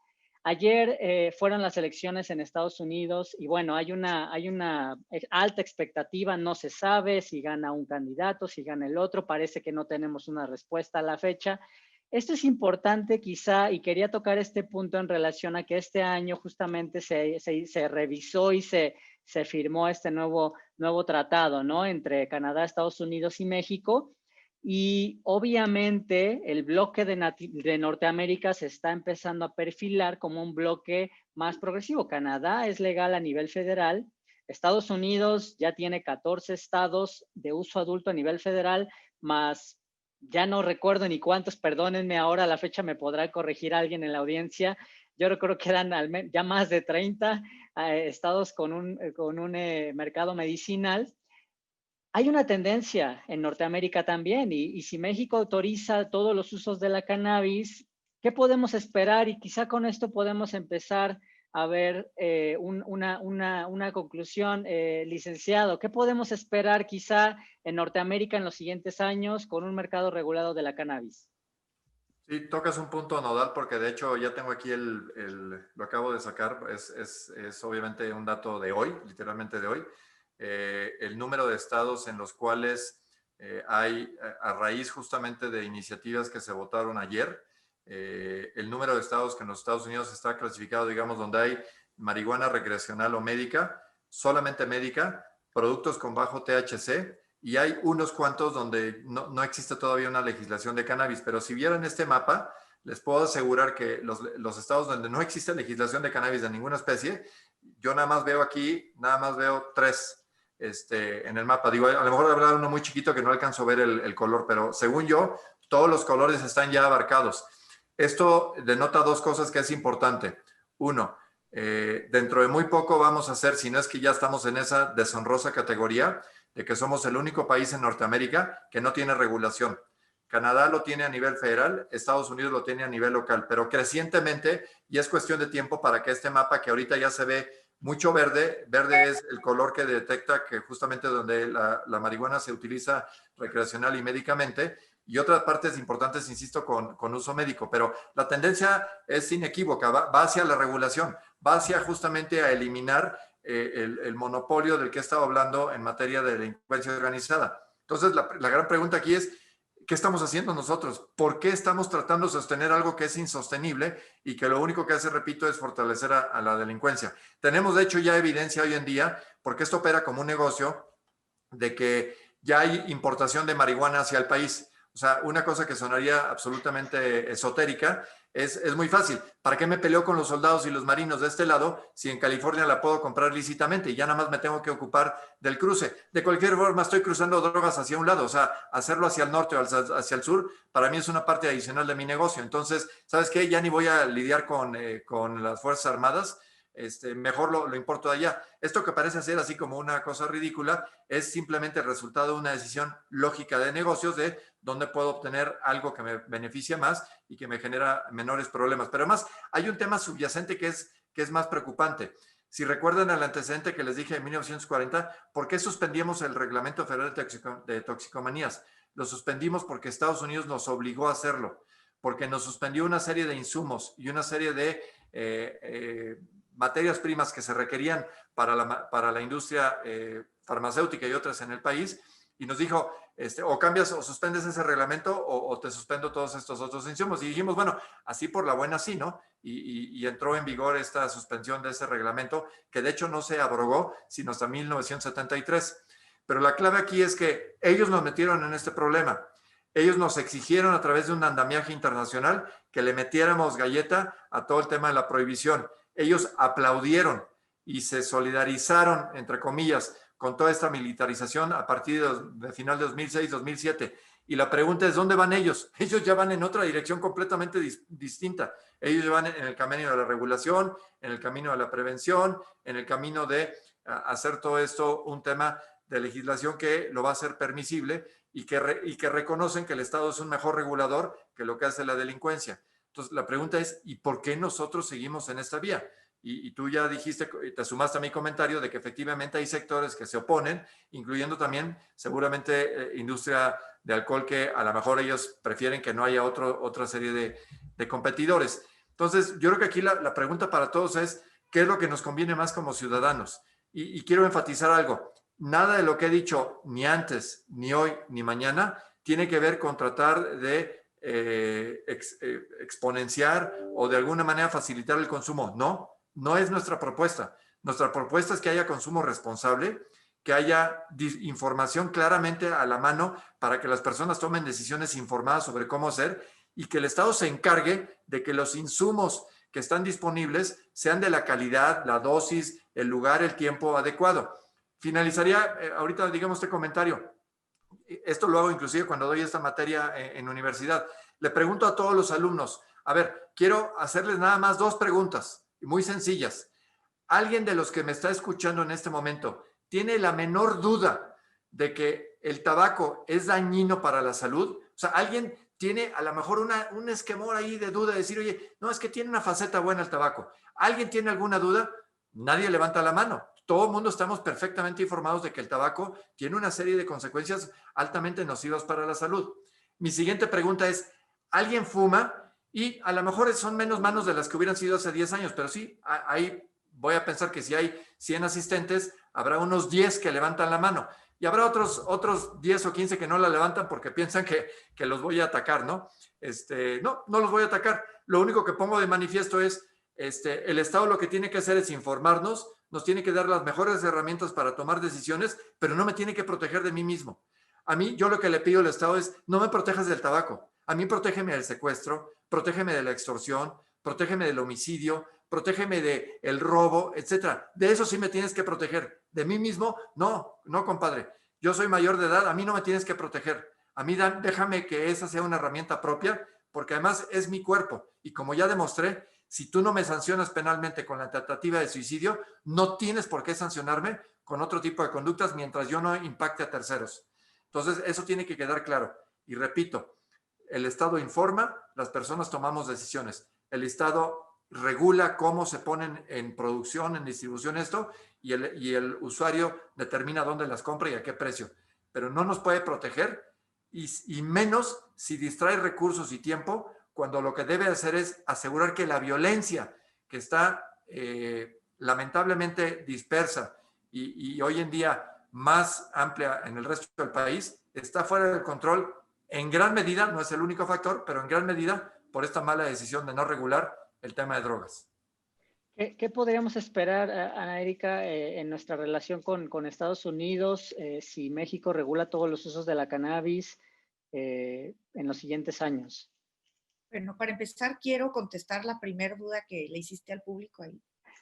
Ayer fueron las elecciones en Estados Unidos y bueno, hay una alta expectativa, no se sabe si gana un candidato, si gana el otro, parece que no tenemos una respuesta a la fecha. Esto es importante quizá, y quería tocar este punto en relación a que este año justamente se revisó y se firmó este nuevo tratado, ¿no? Entre Canadá, Estados Unidos y México. Y obviamente el bloque de Norteamérica se está empezando a perfilar como un bloque más progresivo. Canadá es legal a nivel federal. Estados Unidos ya tiene 14 estados de uso adulto a nivel federal, más ya no recuerdo ni cuántos, perdónenme, ahora a la fecha me podrá corregir alguien en la audiencia. Yo recuerdo que eran ya más de 30 estados con un mercado medicinal. Hay una tendencia en Norteamérica también, y si México autoriza todos los usos de la cannabis, ¿qué podemos esperar? Y quizá con esto podemos empezar a ver una conclusión, licenciado. ¿Qué podemos esperar quizá en Norteamérica en los siguientes años con un mercado regulado de la cannabis? Sí, tocas un punto nodal porque de hecho ya tengo aquí lo acabo de sacar, es obviamente un dato de hoy, literalmente de hoy. El número de estados en los cuales hay, a raíz justamente de iniciativas que se votaron ayer, el número de estados que en los Estados Unidos está clasificado, digamos, donde hay marihuana recreacional o médica, solamente médica, productos con bajo THC, y hay unos cuantos donde no existe todavía una legislación de cannabis, pero si vieran este mapa, les puedo asegurar que los estados donde no existe legislación de cannabis de ninguna especie, yo nada más veo aquí, nada más veo 3 en el mapa. Digo, a lo mejor habrá uno muy chiquito que no alcanzo a ver el color, pero según yo, todos los colores están ya abarcados. Esto denota dos cosas que es importante. Uno, dentro de muy poco vamos a hacer, si no es que ya estamos en esa deshonrosa categoría, de que somos el único país en Norteamérica que no tiene regulación. Canadá lo tiene a nivel federal, Estados Unidos lo tiene a nivel local, pero crecientemente, y es cuestión de tiempo para que este mapa, que ahorita ya se ve mucho verde, verde es el color que detecta que justamente donde la marihuana se utiliza recreacional y médicamente, y otras partes importantes, insisto, con uso médico, pero la tendencia es inequívoca, va hacia la regulación, va hacia justamente a eliminar el monopolio del que he estado hablando en materia de delincuencia organizada. Entonces, la gran pregunta aquí es, ¿qué estamos haciendo nosotros? ¿Por qué estamos tratando de sostener algo que es insostenible y que lo único que hace, repito, es fortalecer a la delincuencia? Tenemos, de hecho, ya evidencia hoy en día, porque esto opera como un negocio, de que ya hay importación de marihuana hacia el país. O sea, una cosa que sonaría absolutamente esotérica es muy fácil. ¿Para qué me peleo con los soldados y los marinos de este lado si en California la puedo comprar lícitamente y ya nada más me tengo que ocupar del cruce? De cualquier forma, estoy cruzando drogas hacia un lado. O sea, hacerlo hacia el norte o hacia el sur, para mí es una parte adicional de mi negocio. Entonces, ¿sabes qué? Ya ni voy a lidiar con las Fuerzas Armadas. Mejor lo importo de allá. Esto que parece ser así como una cosa ridícula es simplemente el resultado de una decisión lógica de negocios de dónde puedo obtener algo que me beneficie más y que me genera menores problemas. Pero además hay un tema subyacente que es más preocupante. Si recuerdan el antecedente que les dije en 1940, ¿por qué suspendimos el Reglamento Federal de Toxicomanías? Lo suspendimos porque Estados Unidos nos obligó a hacerlo, porque nos suspendió una serie de insumos y una serie de materias primas que se requerían para la industria farmacéutica y otras en el país, y nos dijo, o cambias o suspendes ese reglamento o te suspendo todos estos otros insumos. Y dijimos, bueno, así por la buena sí, ¿no? Y entró en vigor esta suspensión de ese reglamento, que de hecho no se abrogó, sino hasta 1973. Pero la clave aquí es que ellos nos metieron en este problema. Ellos nos exigieron a través de un andamiaje internacional que le metiéramos galleta a todo el tema de la prohibición. Ellos aplaudieron y se solidarizaron, entre comillas, con toda esta militarización a partir de final de 2006-2007. Y la pregunta es, ¿dónde van ellos? Ellos ya van en otra dirección completamente distinta. Ellos van en el camino de la regulación, en el camino de la prevención, en el camino de hacer todo esto un tema de legislación que lo va a hacer permisible y que reconocen que el Estado es un mejor regulador que lo que hace la delincuencia. Entonces, la pregunta es, ¿y por qué nosotros seguimos en esta vía? Y tú ya dijiste, te sumaste a mi comentario de que efectivamente hay sectores que se oponen, incluyendo también seguramente industria de alcohol, que a lo mejor ellos prefieren que no haya otra serie de competidores. Entonces, yo creo que aquí la pregunta para todos es, ¿qué es lo que nos conviene más como ciudadanos? Y quiero enfatizar algo. Nada de lo que he dicho, ni antes, ni hoy, ni mañana, tiene que ver con tratar de exponenciar o de alguna manera facilitar el consumo. No, no es nuestra propuesta. Nuestra propuesta es que haya consumo responsable, que haya información claramente a la mano para que las personas tomen decisiones informadas sobre cómo hacer y que el Estado se encargue de que los insumos que están disponibles sean de la calidad, la dosis, el lugar, el tiempo adecuado. Finalizaría ahorita, digamos, este comentario. Esto lo hago inclusive cuando doy esta materia en universidad. Le pregunto a todos los alumnos, a ver, quiero hacerles nada más 2 preguntas, muy sencillas. ¿Alguien de los que me está escuchando en este momento tiene la menor duda de que el tabaco es dañino para la salud? O sea, ¿alguien tiene a lo mejor un esquemor ahí de duda de decir, oye, no, es que tiene una faceta buena el tabaco? ¿Alguien tiene alguna duda? Nadie levanta la mano. Todo el mundo estamos perfectamente informados de que el tabaco tiene una serie de consecuencias altamente nocivas para la salud. Mi siguiente pregunta es, ¿alguien fuma? Y a lo mejor son menos manos de las que hubieran sido hace 10 años, pero sí, ahí voy a pensar que si hay 100 asistentes, habrá unos 10 que levantan la mano. Y habrá otros 10 o 15 que no la levantan porque piensan que los voy a atacar, ¿no? No los voy a atacar. Lo único que pongo de manifiesto es, el Estado lo que tiene que hacer es informarnos, nos tiene que dar las mejores herramientas para tomar decisiones, pero no me tiene que proteger de mí mismo. A mí, yo lo que le pido al Estado es, no me protejas del tabaco. A mí protégeme del secuestro, protégeme de la extorsión, protégeme del homicidio, protégeme del robo, etcétera. De eso sí me tienes que proteger. De mí mismo, no, compadre. Yo soy mayor de edad, a mí no me tienes que proteger. A mí déjame que esa sea una herramienta propia, porque además es mi cuerpo. Y como ya demostré, si tú no me sancionas penalmente con la tentativa de suicidio, no tienes por qué sancionarme con otro tipo de conductas mientras yo no impacte a terceros. Entonces, eso tiene que quedar claro. Y repito, el Estado informa, las personas tomamos decisiones. El Estado regula cómo se ponen en producción, en distribución esto, y el usuario determina dónde las compra y a qué precio. Pero no nos puede proteger, y menos si distrae recursos y tiempo, cuando lo que debe hacer es asegurar que la violencia que está lamentablemente dispersa y hoy en día más amplia en el resto del país, está fuera del control en gran medida, no es el único factor, pero en gran medida por esta mala decisión de no regular el tema de drogas. ¿Qué podríamos esperar, Ana Erika, en nuestra relación con Estados Unidos, si México regula todos los usos de la cannabis en los siguientes años? Bueno, para empezar, quiero contestar la primera duda que le hiciste al público ahí.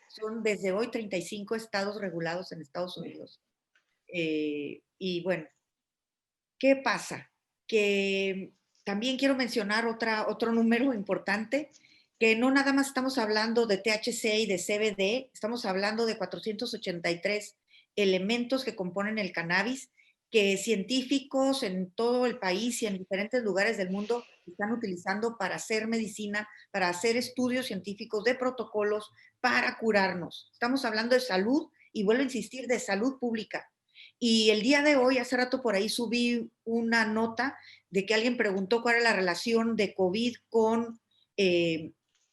Son desde hoy 35 estados regulados en Estados Unidos. Y bueno, ¿qué pasa? Que también quiero mencionar otro número importante, que no nada más estamos hablando de THC y de CBD, estamos hablando de 483 elementos que componen el cannabis, que científicos en todo el país y en diferentes lugares del mundo están utilizando para hacer medicina, para hacer estudios científicos de protocolos para curarnos. Estamos hablando de salud y vuelvo a insistir, de salud pública. Y el día de hoy, hace rato por ahí subí una nota de que alguien preguntó cuál era la relación de COVID con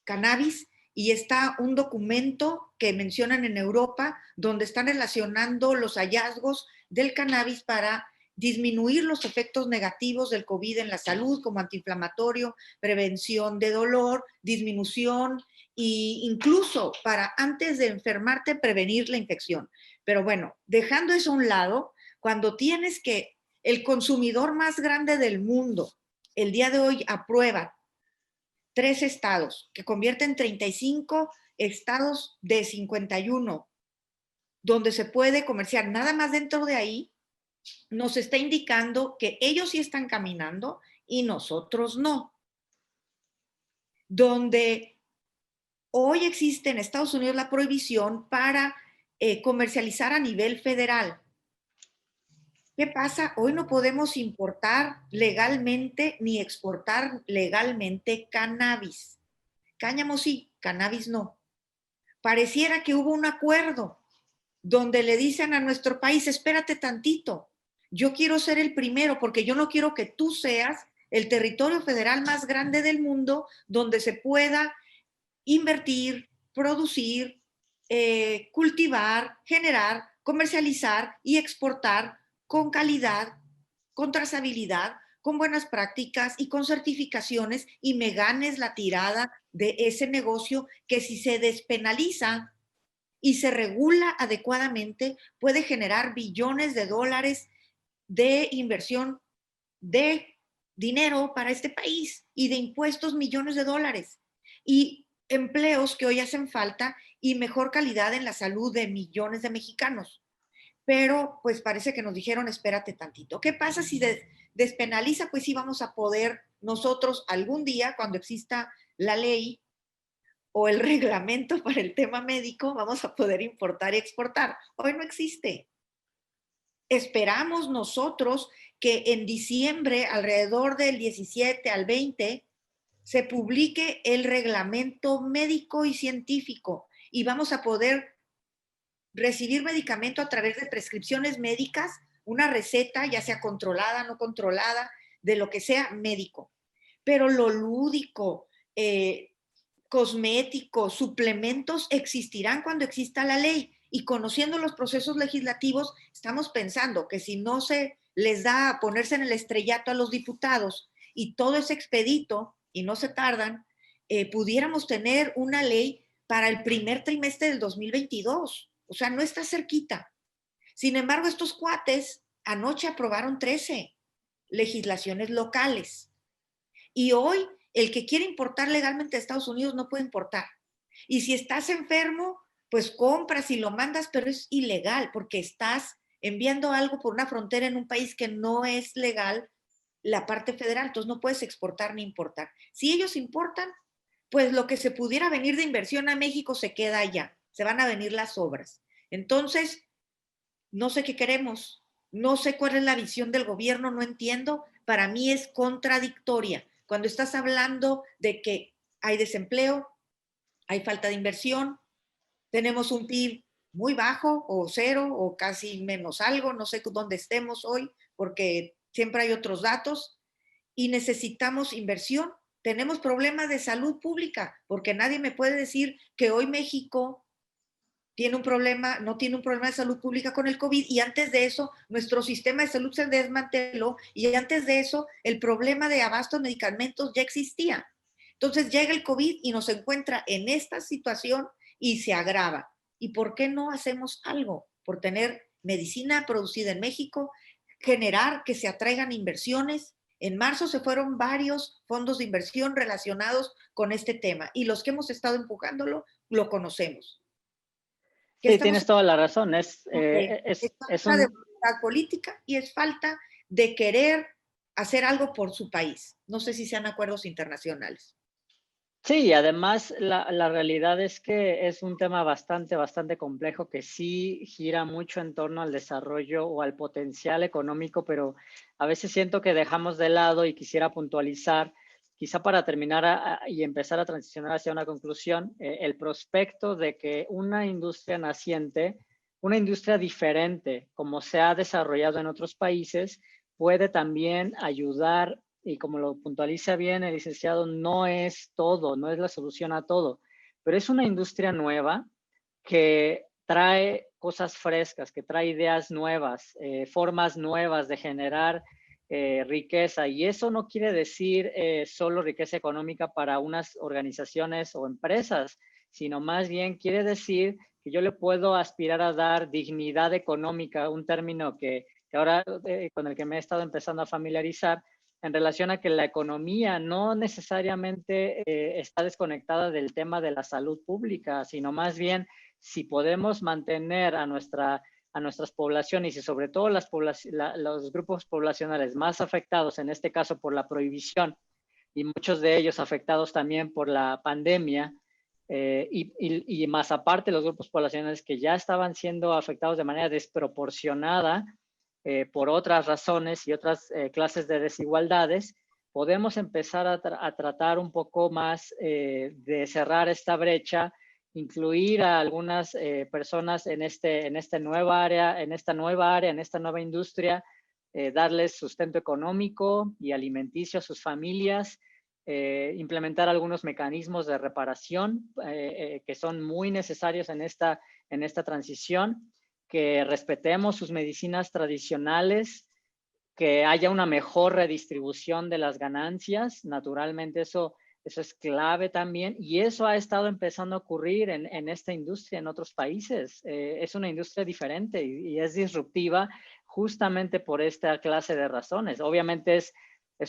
cannabis y está un documento que mencionan en Europa donde están relacionando los hallazgos del cannabis para disminuir los efectos negativos del COVID en la salud, como antiinflamatorio, prevención de dolor, disminución e incluso para antes de enfermarte prevenir la infección. Pero bueno, dejando eso a un lado, cuando tienes que el consumidor más grande del mundo el día de hoy aprueba 3 estados, que convierten 35 estados de 51, donde se puede comerciar, nada más dentro de ahí, nos está indicando que ellos sí están caminando y nosotros no. Donde hoy existe en Estados Unidos la prohibición para comercializar a nivel federal. ¿Qué pasa? Hoy no podemos importar legalmente ni exportar legalmente cannabis. Cáñamo sí, cannabis no. Pareciera que hubo un acuerdo donde le dicen a nuestro país, espérate tantito, yo quiero ser el primero porque yo no quiero que tú seas el territorio federal más grande del mundo donde se pueda invertir, producir, cultivar, generar, comercializar y exportar con calidad, con trazabilidad, con buenas prácticas y con certificaciones, y me ganes la tirada de ese negocio que, si se despenaliza y se regula adecuadamente, puede generar billones de dólares de inversión de dinero para este país y de impuestos millones de dólares y empleos que hoy hacen falta y mejor calidad en la salud de millones de mexicanos. Pero pues parece que nos dijeron, espérate tantito. ¿Qué pasa si despenaliza? Pues sí vamos a poder nosotros algún día, cuando exista la ley o el reglamento para el tema médico, vamos a poder importar y exportar. Hoy no existe. Esperamos nosotros que en diciembre, alrededor del 17 al 20, se publique el reglamento médico y científico y vamos a poder recibir medicamento a través de prescripciones médicas, una receta, ya sea controlada, no controlada, de lo que sea médico. Pero lo lúdico, cosméticos, suplementos existirán cuando exista la ley. Y conociendo los procesos legislativos, estamos pensando que si no se les da a ponerse en el estrellato a los diputados y todo es expedito y no se tardan, pudiéramos tener una ley para el primer trimestre del 2022. O sea, no está cerquita. Sin embargo, estos cuates anoche aprobaron 13 legislaciones locales. Y hoy el que quiere importar legalmente a Estados Unidos no puede importar. Y si estás enfermo, pues compras y lo mandas, pero es ilegal porque estás enviando algo por una frontera en un país que no es legal, la parte federal. Entonces no puedes exportar ni importar. Si ellos importan, pues lo que se pudiera venir de inversión a México se queda allá. Se van a venir las obras. Entonces, no sé qué queremos. No sé cuál es la visión del gobierno, no entiendo. Para mí es contradictoria. Cuando estás hablando de que hay desempleo, hay falta de inversión, tenemos un PIB muy bajo o cero o casi menos algo, no sé dónde estemos hoy, porque siempre hay otros datos, y necesitamos inversión. Tenemos problemas de salud pública, porque nadie me puede decir que hoy México tiene un problema, no tiene un problema de salud pública con el COVID, y antes de eso nuestro sistema de salud se desmanteló, y antes de eso el problema de abasto de medicamentos ya existía. Entonces llega el COVID y nos encuentra en esta situación y se agrava. ¿Y por qué no hacemos algo por tener medicina producida en México, generar que se atraigan inversiones? En marzo se fueron varios fondos de inversión relacionados con este tema y los que hemos estado empujándolo lo conocemos. Sí, tienes toda la razón. Es falta de voluntad política y es falta de querer hacer algo por su país. No sé si sean acuerdos internacionales. Sí, y además la realidad es que es un tema bastante complejo que sí gira mucho en torno al desarrollo o al potencial económico, pero a veces siento que dejamos de lado, y quisiera puntualizar, quizá para terminar y empezar a transicionar hacia una conclusión, el prospecto de que una industria naciente, una industria diferente, como se ha desarrollado en otros países, puede también ayudar. Y como lo puntualiza bien el licenciado, no es todo, no es la solución a todo, pero es una industria nueva que trae cosas frescas, que trae ideas nuevas, formas nuevas de generar riqueza. Y eso no quiere decir solo riqueza económica para unas organizaciones o empresas, sino más bien quiere decir que yo le puedo aspirar a dar dignidad económica, un término que ahora con el que me he estado empezando a familiarizar, en relación a que la economía no necesariamente está desconectada del tema de la salud pública, sino más bien si podemos mantener a nuestras poblaciones y sobre todo los grupos poblacionales más afectados, en este caso por la prohibición, y muchos de ellos afectados también por la pandemia, y más aparte los grupos poblacionales que ya estaban siendo afectados de manera desproporcionada por otras razones y otras clases de desigualdades, podemos empezar a tratar un poco más de cerrar esta brecha, incluir a algunas personas en esta nueva área, en esta nueva industria, darles sustento económico y alimenticio a sus familias, implementar algunos mecanismos de reparación que son muy necesarios en esta transición, que respetemos sus medicinas tradicionales, que haya una mejor redistribución de las ganancias. Naturalmente eso es clave también, y eso ha estado empezando a ocurrir en esta industria en otros países. Es una industria diferente y es disruptiva justamente por esta clase de razones. Obviamente es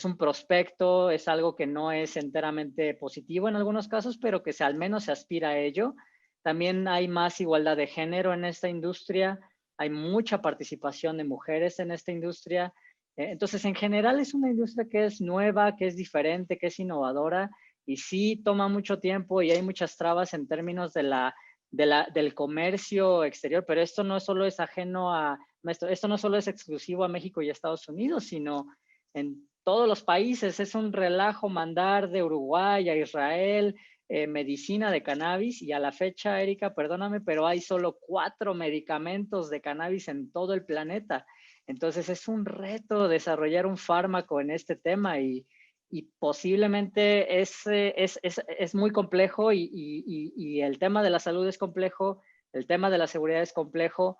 un prospecto, es algo que no es enteramente positivo en algunos casos, pero que al menos se aspira a ello. También hay más igualdad de género en esta industria, hay mucha participación de mujeres en esta industria. Entonces, en general es una industria que es nueva, que es diferente, que es innovadora, y sí toma mucho tiempo y hay muchas trabas en términos del comercio exterior, pero esto no solo es ajeno esto no solo es exclusivo a México y a Estados Unidos, sino en todos los países. Es un relajo mandar de Uruguay a Israel medicina de cannabis, y a la fecha, Erika, perdóname, pero hay solo 4 medicamentos de cannabis en todo el planeta. Entonces es un reto desarrollar un fármaco en este tema, y posiblemente es muy complejo, y el tema de la salud es complejo, el tema de la seguridad es complejo.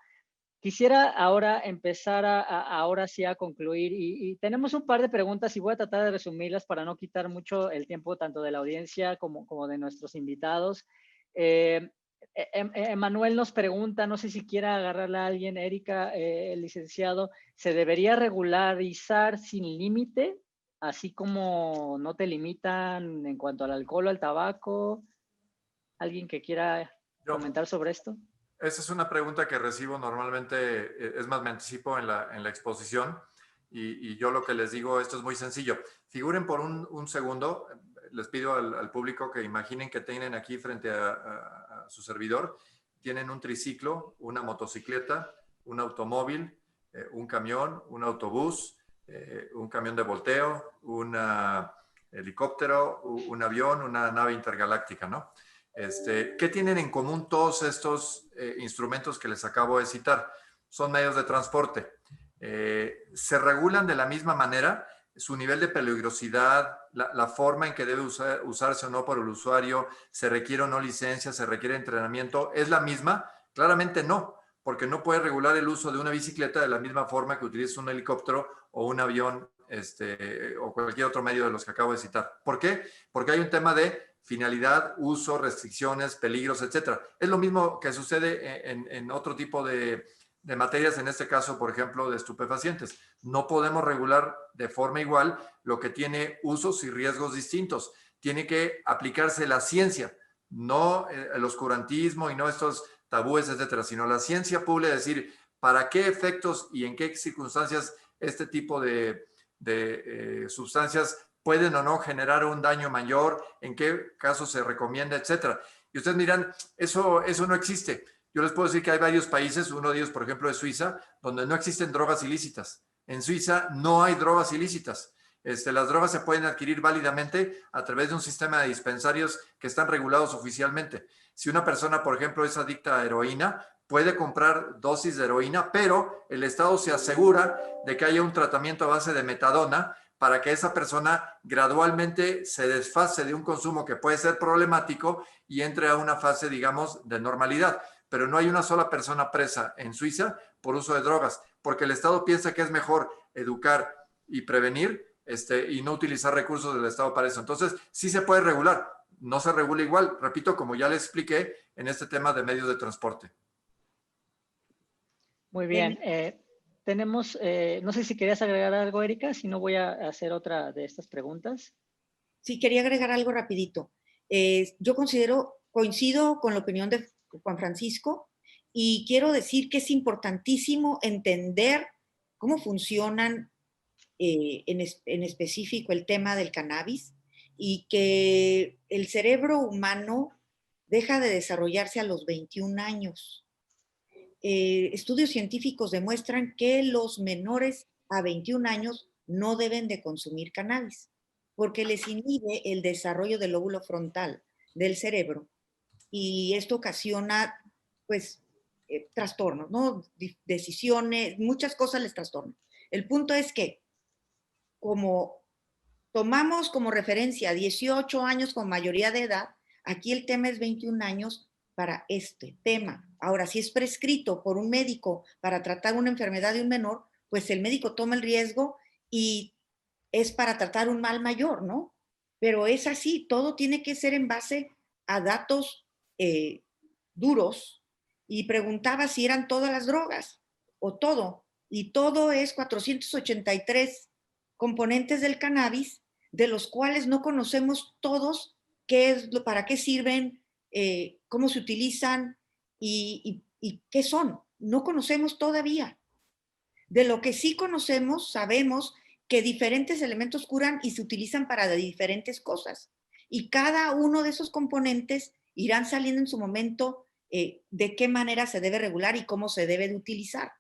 Quisiera ahora empezar ahora sí a concluir, y tenemos un par de preguntas y voy a tratar de resumirlas para no quitar mucho el tiempo tanto de la audiencia como de nuestros invitados. Emanuel nos pregunta, no sé si quiera agarrarle a alguien, Erika, el licenciado, ¿se debería regularizar sin límite, así como no te limitan en cuanto al alcohol o al tabaco? ¿Alguien que quiera comentar sobre esto? Esa es una pregunta que recibo normalmente, es más, me anticipo en la exposición, y yo lo que les digo, esto es muy sencillo. Figuren por un segundo, les pido al público que imaginen que tienen aquí frente a su servidor, tienen un triciclo, una motocicleta, un automóvil, un camión, un autobús, un camión de volteo, un helicóptero, un avión, una nave intergaláctica, ¿no? ¿Qué tienen en común todos estos instrumentos que les acabo de citar? Son medios de transporte. Se regulan de la misma manera, su nivel de peligrosidad, la forma en que debe usarse o no por el usuario, se requiere o no licencia, se requiere entrenamiento, ¿es la misma? Claramente no, porque no puede regular el uso de una bicicleta de la misma forma que utiliza un helicóptero o un avión, o cualquier otro medio de los que acabo de citar. ¿Por qué? Porque hay un tema de finalidad, uso, restricciones, peligros, etcétera. Es lo mismo que sucede en otro tipo de materias, en este caso, por ejemplo, de estupefacientes. No podemos regular de forma igual lo que tiene usos y riesgos distintos. Tiene que aplicarse la ciencia, no el oscurantismo y no estos tabúes, etcétera, sino la ciencia pura, decir para qué efectos y en qué circunstancias este tipo de sustancias pueden o no generar un daño mayor, en qué casos se recomienda, etcétera. Y ustedes dirán, eso no existe. Yo les puedo decir que hay varios países, uno de ellos, por ejemplo, es Suiza, donde no existen drogas ilícitas. En Suiza no hay drogas ilícitas. Las drogas se pueden adquirir válidamente a través de un sistema de dispensarios que están regulados oficialmente. Si una persona, por ejemplo, es adicta a heroína, puede comprar dosis de heroína, pero el Estado se asegura de que haya un tratamiento a base de metadona para que esa persona gradualmente se desfase de un consumo que puede ser problemático y entre a una fase, digamos, de normalidad. Pero no hay una sola persona presa en Suiza por uso de drogas, porque el Estado piensa que es mejor educar y prevenir y no utilizar recursos del Estado para eso. Entonces, sí se puede regular, no se regula igual, repito, como ya les expliqué en este tema de medios de transporte. Muy bien. Tenemos, no sé si querías agregar algo, Erika, si no voy a hacer otra de estas preguntas. Sí, quería agregar algo rapidito. Yo coincido con la opinión de Juan Francisco y quiero decir que es importantísimo entender cómo funcionan en específico el tema del cannabis y que el cerebro humano deja de desarrollarse a los 21 años. Estudios científicos demuestran que los menores a 21 años no deben de consumir cannabis porque les inhibe el desarrollo del lóbulo frontal del cerebro y esto ocasiona, pues, trastornos, ¿no? Decisiones, muchas cosas les trastornan. El punto es que como tomamos como referencia 18 años con mayoría de edad, aquí el tema es 21 años para este tema. Ahora, si es prescrito por un médico para tratar una enfermedad de un menor, pues el médico toma el riesgo y es para tratar un mal mayor, ¿no? Pero es así, todo tiene que ser en base a datos duros y preguntaba si eran todas las drogas o todo. Y todo es 483 componentes del cannabis, de los cuales no conocemos todos qué es, para qué sirven, cómo se utilizan y qué son. No conocemos todavía. De lo que sí conocemos, sabemos que diferentes elementos curan y se utilizan para diferentes cosas. Y cada uno de esos componentes irán saliendo en su momento de qué manera se debe regular y cómo se debe de utilizar.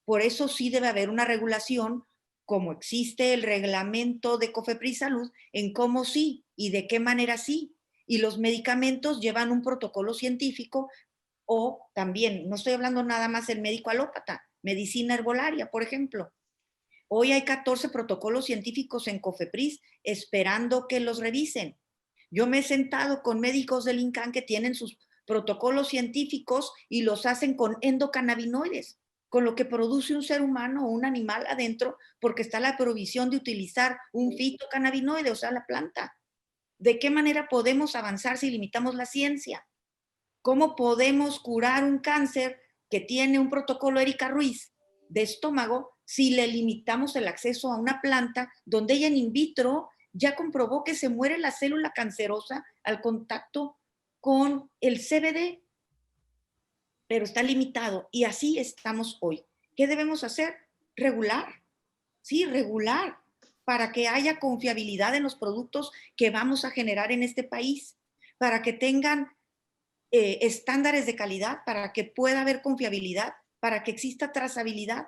Por eso sí debe haber una regulación, como existe el reglamento de COFEPRIS Salud, en cómo sí y de qué manera sí. Y los medicamentos llevan un protocolo científico o también, no estoy hablando nada más del médico alópata, medicina herbolaria, por ejemplo. Hoy hay 14 protocolos científicos en COFEPRIS esperando que los revisen. Yo me he sentado con médicos del INCAN que tienen sus protocolos científicos y los hacen con endocannabinoides, con lo que produce un ser humano o un animal adentro, porque está la provisión de utilizar un fitocannabinoide, o sea, la planta. ¿De qué manera podemos avanzar si limitamos la ciencia? ¿Cómo podemos curar un cáncer que tiene un protocolo Erika Ruiz de estómago si le limitamos el acceso a una planta donde ella en in vitro ya comprobó que se muere la célula cancerosa al contacto con el CBD? Pero está limitado y así estamos hoy. ¿Qué debemos hacer? Regular. Sí, regular, para que haya confiabilidad en los productos que vamos a generar en este país, para que tengan estándares de calidad, para que pueda haber confiabilidad, para que exista trazabilidad.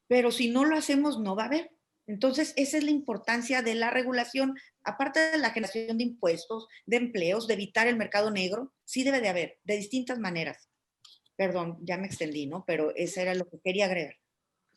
Pero si no lo hacemos, no va a haber. Entonces, esa es la importancia de la regulación, aparte de la generación de impuestos, de empleos, de evitar el mercado negro, sí debe de haber, de distintas maneras. Perdón, ya me extendí, ¿no? Pero eso era lo que quería agregar.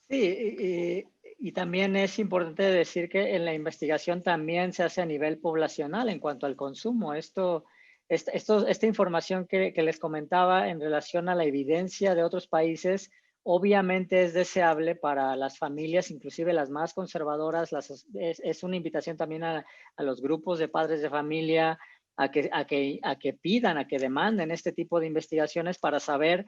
Sí, y también es importante decir que en la investigación también se hace a nivel poblacional en cuanto al consumo. Esta información que les comentaba en relación a la evidencia de otros países, obviamente es deseable para las familias, inclusive las más conservadoras. Es una invitación también a los grupos de padres de familia a que pidan, a que demanden este tipo de investigaciones para saber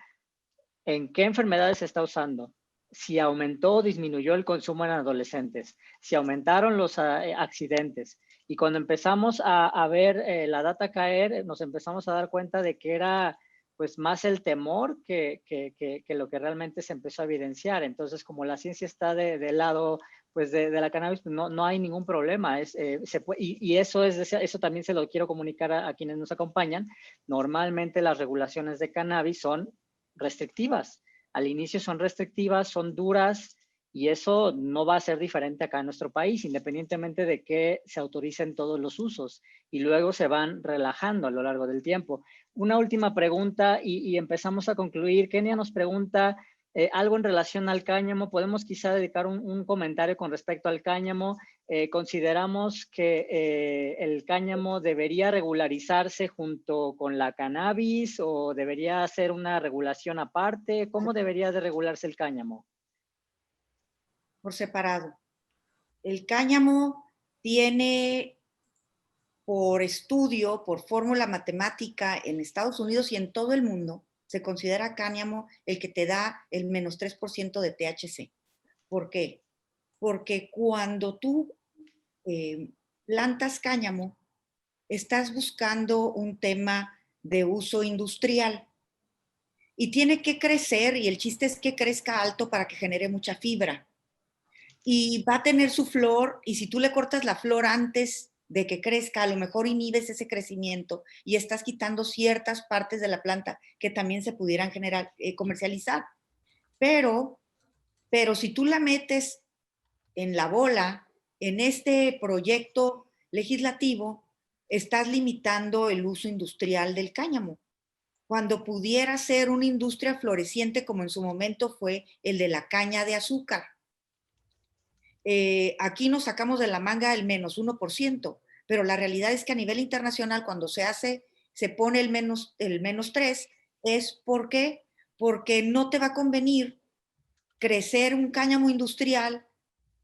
en qué enfermedades se está usando, si aumentó o disminuyó el consumo en adolescentes, si aumentaron los accidentes. Y cuando empezamos a ver la data caer, nos empezamos a dar cuenta de que era pues más el temor que lo que realmente se empezó a evidenciar. Entonces, como la ciencia está del lado pues de la cannabis, pues no hay ningún problema. Y eso también se lo quiero comunicar a quienes nos acompañan. Normalmente las regulaciones de cannabis son restrictivas. Al inicio son restrictivas, son duras, y eso no va a ser diferente acá en nuestro país, independientemente de que se autoricen todos los usos, y luego se van relajando a lo largo del tiempo. Una última pregunta y empezamos a concluir. Kenia nos pregunta algo en relación al cáñamo. Podemos quizá dedicar un comentario con respecto al cáñamo. Consideramos que el cáñamo debería regularizarse junto con la cannabis o debería ser una regulación aparte. ¿Cómo debería de regularse el cáñamo? Por separado. El cáñamo tiene por estudio, por fórmula matemática en Estados Unidos y en todo el mundo, se considera cáñamo el que te da el menos 3% de THC. ¿Por qué? Porque cuando tú plantas cáñamo, estás buscando un tema de uso industrial y tiene que crecer, y el chiste es que crezca alto para que genere mucha fibra. Y va a tener su flor, y si tú le cortas la flor antes de que crezca, a lo mejor inhibes ese crecimiento y estás quitando ciertas partes de la planta que también se pudieran comercializar. Pero si tú la metes en la bola, en este proyecto legislativo, estás limitando el uso industrial del cáñamo, cuando pudiera ser una industria floreciente como en su momento fue el de la caña de azúcar. Aquí nos sacamos de la manga el menos 1%, pero la realidad es que a nivel internacional cuando se pone el menos 3, es porque no te va a convenir crecer un cáñamo industrial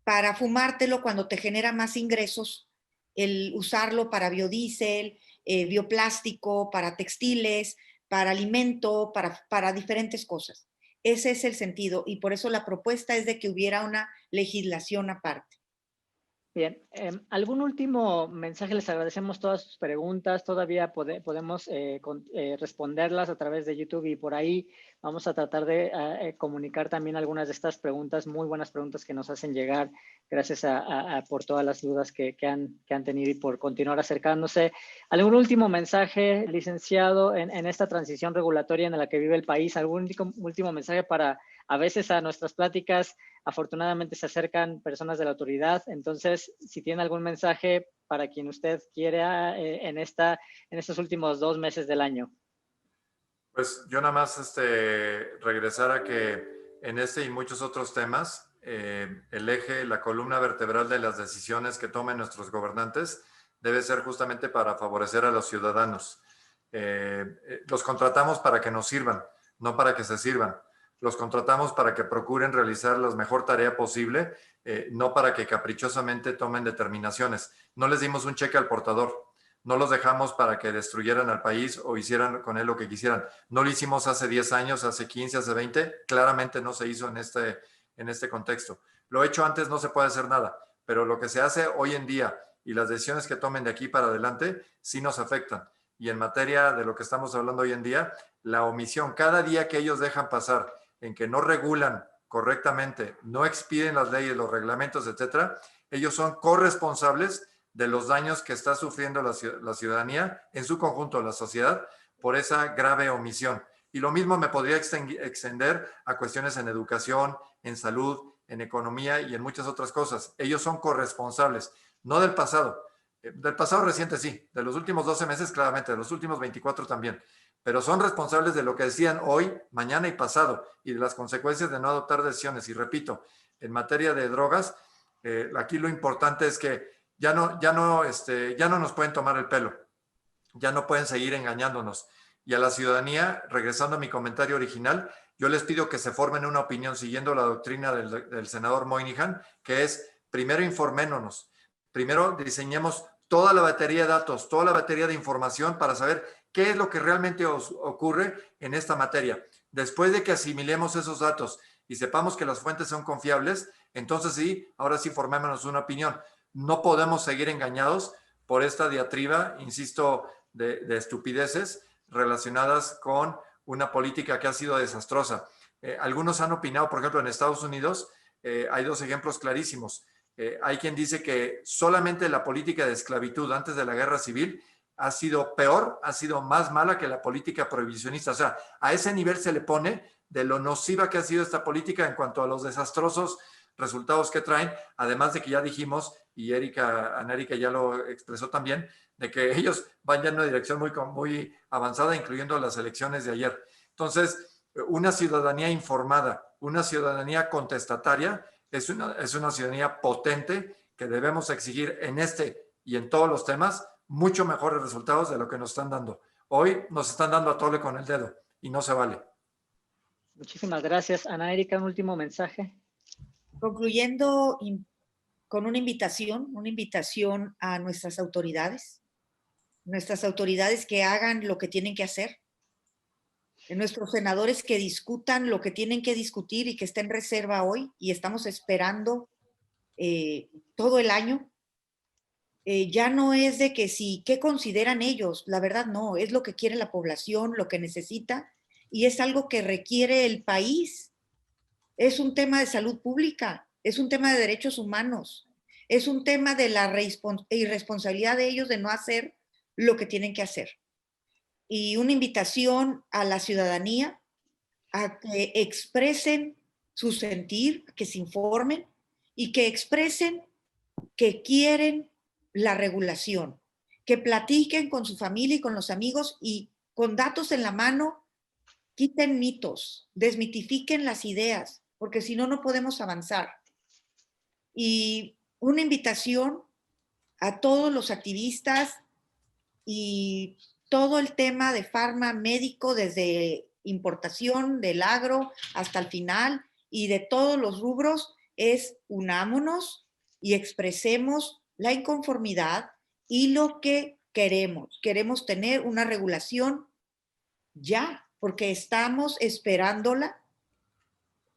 para fumártelo cuando te genera más ingresos, el usarlo para biodiesel, bioplástico, para textiles, para alimento, para diferentes cosas. Ese es el sentido y por eso la propuesta es de que hubiera una legislación aparte. Bien, ¿algún último mensaje? Les agradecemos todas sus preguntas. Todavía podemos responderlas a través de YouTube y por ahí vamos a tratar de comunicar también algunas de estas preguntas, muy buenas preguntas que nos hacen llegar. Gracias por todas las dudas que han tenido y por continuar acercándose. ¿Algún último mensaje, licenciado, en esta transición regulatoria en la que vive el país? ¿Algún último mensaje para, a veces a nuestras pláticas, afortunadamente se acercan personas de la autoridad? Entonces, si tiene algún mensaje para quien usted quiera en estos últimos 2 meses del año. Pues yo nada más regresar a que en este y muchos otros temas, el eje, la columna vertebral de las decisiones que tomen nuestros gobernantes debe ser justamente para favorecer a los ciudadanos. Los contratamos para que nos sirvan, no para que se sirvan. Los contratamos para que procuren realizar la mejor tarea posible, no para que caprichosamente tomen determinaciones. No les dimos un cheque al portador. No los dejamos para que destruyeran al país o hicieran con él lo que quisieran. No lo hicimos hace 10 años, hace 15, hace 20. Claramente no se hizo en este contexto. Lo hecho antes no se puede hacer nada, pero lo que se hace hoy en día y las decisiones que tomen de aquí para adelante sí nos afectan. Y en materia de lo que estamos hablando hoy en día, la omisión, cada día que ellos dejan pasar en que no regulan correctamente, no expiden las leyes, los reglamentos, etcétera, ellos son corresponsables de los daños que está sufriendo la ciudadanía, en su conjunto la sociedad, por esa grave omisión. Y lo mismo me podría extender a cuestiones en educación, en salud, en economía y en muchas otras cosas. Ellos son corresponsables, no del pasado reciente sí, de los últimos 12 meses claramente, de los últimos 24 también, pero son responsables de lo que decían hoy, mañana y pasado, y de las consecuencias de no adoptar decisiones. Y repito, en materia de drogas, aquí lo importante es que ya no nos pueden tomar el pelo, ya no pueden seguir engañándonos. Y a la ciudadanía, regresando a mi comentario original, yo les pido que se formen una opinión siguiendo la doctrina del senador Moynihan, que es, primero informémonos, primero diseñemos toda la batería de datos, toda la batería de información para saber qué es lo que realmente ocurre en esta materia. Después de que asimilemos esos datos y sepamos que las fuentes son confiables, entonces sí, ahora sí formémonos una opinión. No podemos seguir engañados por esta diatriba, insisto, de estupideces relacionadas con una política que ha sido desastrosa. Algunos han opinado, por ejemplo, en Estados Unidos, hay 2 ejemplos clarísimos. Hay quien dice que solamente la política de esclavitud antes de la guerra civil ha sido peor, ha sido más mala que la política prohibicionista. O sea, a ese nivel se le pone de lo nociva que ha sido esta política en cuanto a los desastrosos resultados que traen, además de que ya dijimos, y Ana Erika ya lo expresó también, de que ellos van ya en una dirección muy avanzada, incluyendo las elecciones de ayer. Entonces, una ciudadanía informada una ciudadanía contestataria, es una ciudadanía potente que debemos exigir en este y en todos los temas mucho mejores resultados de lo que nos están dando. Hoy nos están dando a tole con el dedo y no se vale. Muchísimas gracias. Ana Erika, un último mensaje. Concluyendo con una invitación a nuestras autoridades que hagan lo que tienen que hacer, nuestros senadores que discutan lo que tienen que discutir y que está en reserva hoy y estamos esperando todo el año. Ya no es de que sí, ¿qué consideran ellos? La verdad no, es lo que quiere la población, lo que necesita y es algo que requiere el país. Es un tema de salud pública, es un tema de derechos humanos, es un tema de la irresponsabilidad de ellos de no hacer lo que tienen que hacer. Y una invitación a la ciudadanía a que expresen su sentir, que se informen y que expresen que quieren la regulación, que platiquen con su familia y con los amigos y con datos en la mano, quiten mitos, desmitifiquen las ideas, porque si no, no podemos avanzar. Y una invitación a todos los activistas y todo el tema de farma médico, desde importación del agro hasta el final y de todos los rubros, es unámonos y expresemos la inconformidad y lo que queremos. Queremos tener una regulación ya, porque estamos esperándola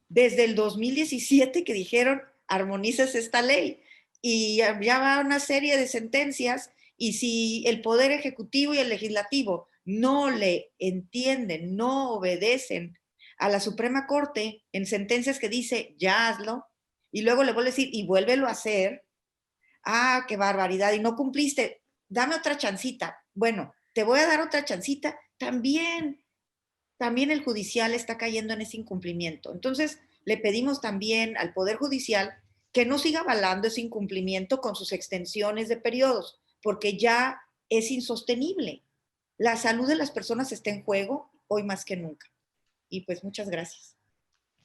desde el 2017 que dijeron, armonices esta ley. Y ya va una serie de sentencias y si el Poder Ejecutivo y el Legislativo no le entienden, no obedecen a la Suprema Corte en sentencias que dice, ya hazlo, y luego le vuelve a decir, y vuélvelo a hacer, ah, qué barbaridad, y no cumpliste, dame otra chancita. Bueno, te voy a dar otra chancita, también el judicial está cayendo en ese incumplimiento. Entonces, le pedimos también al Poder Judicial que no siga avalando ese incumplimiento con sus extensiones de periodos, porque ya es insostenible. La salud de las personas está en juego hoy más que nunca. Y pues muchas gracias.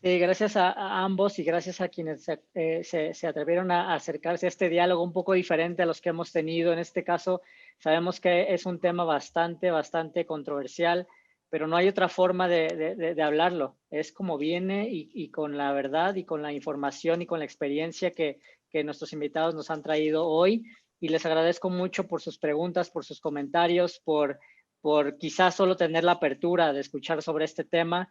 Sí, gracias a ambos y gracias a quienes se atrevieron a acercarse a este diálogo un poco diferente a los que hemos tenido. En este caso, sabemos que es un tema bastante controversial, pero no hay otra forma de hablarlo. Es como viene y con la verdad y con la información y con la experiencia que nuestros invitados nos han traído hoy. Y les agradezco mucho por sus preguntas, por sus comentarios, por quizás solo tener la apertura de escuchar sobre este tema.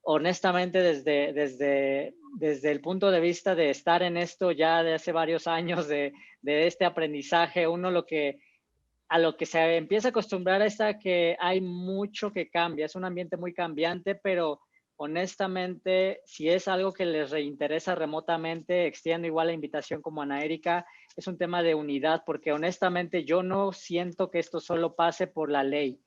Honestamente, desde el punto de vista de estar en esto ya de hace varios años, de este aprendizaje, uno a lo que se empieza a acostumbrar es a que hay mucho que cambia, es un ambiente muy cambiante, pero honestamente, si es algo que les reinteresa remotamente, extiendo igual la invitación como Ana Erika, es un tema de unidad, porque honestamente yo no siento que esto solo pase por la ley.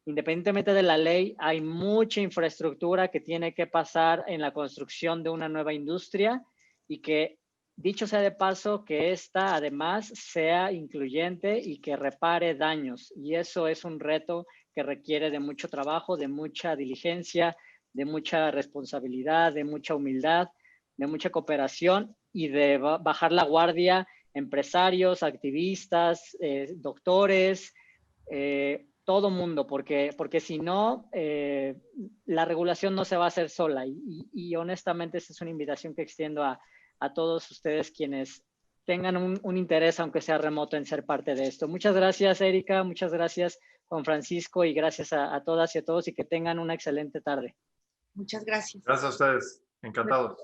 Independientemente de la ley, hay mucha infraestructura que tiene que pasar en la construcción de una nueva industria y que, dicho sea de paso, que esta además sea incluyente y que repare daños. Y eso es un reto que requiere de mucho trabajo, de mucha diligencia, de mucha responsabilidad, de mucha humildad, de mucha cooperación y de bajar la guardia empresarios, activistas, doctores, todo mundo, porque si no, la regulación no se va a hacer sola. Y honestamente, esta es una invitación que extiendo a todos ustedes quienes tengan un interés, aunque sea remoto, en ser parte de esto. Muchas gracias, Erika. Muchas gracias, Juan Francisco. Y gracias a todas y a todos y que tengan una excelente tarde. Muchas gracias. Gracias a ustedes. Encantados.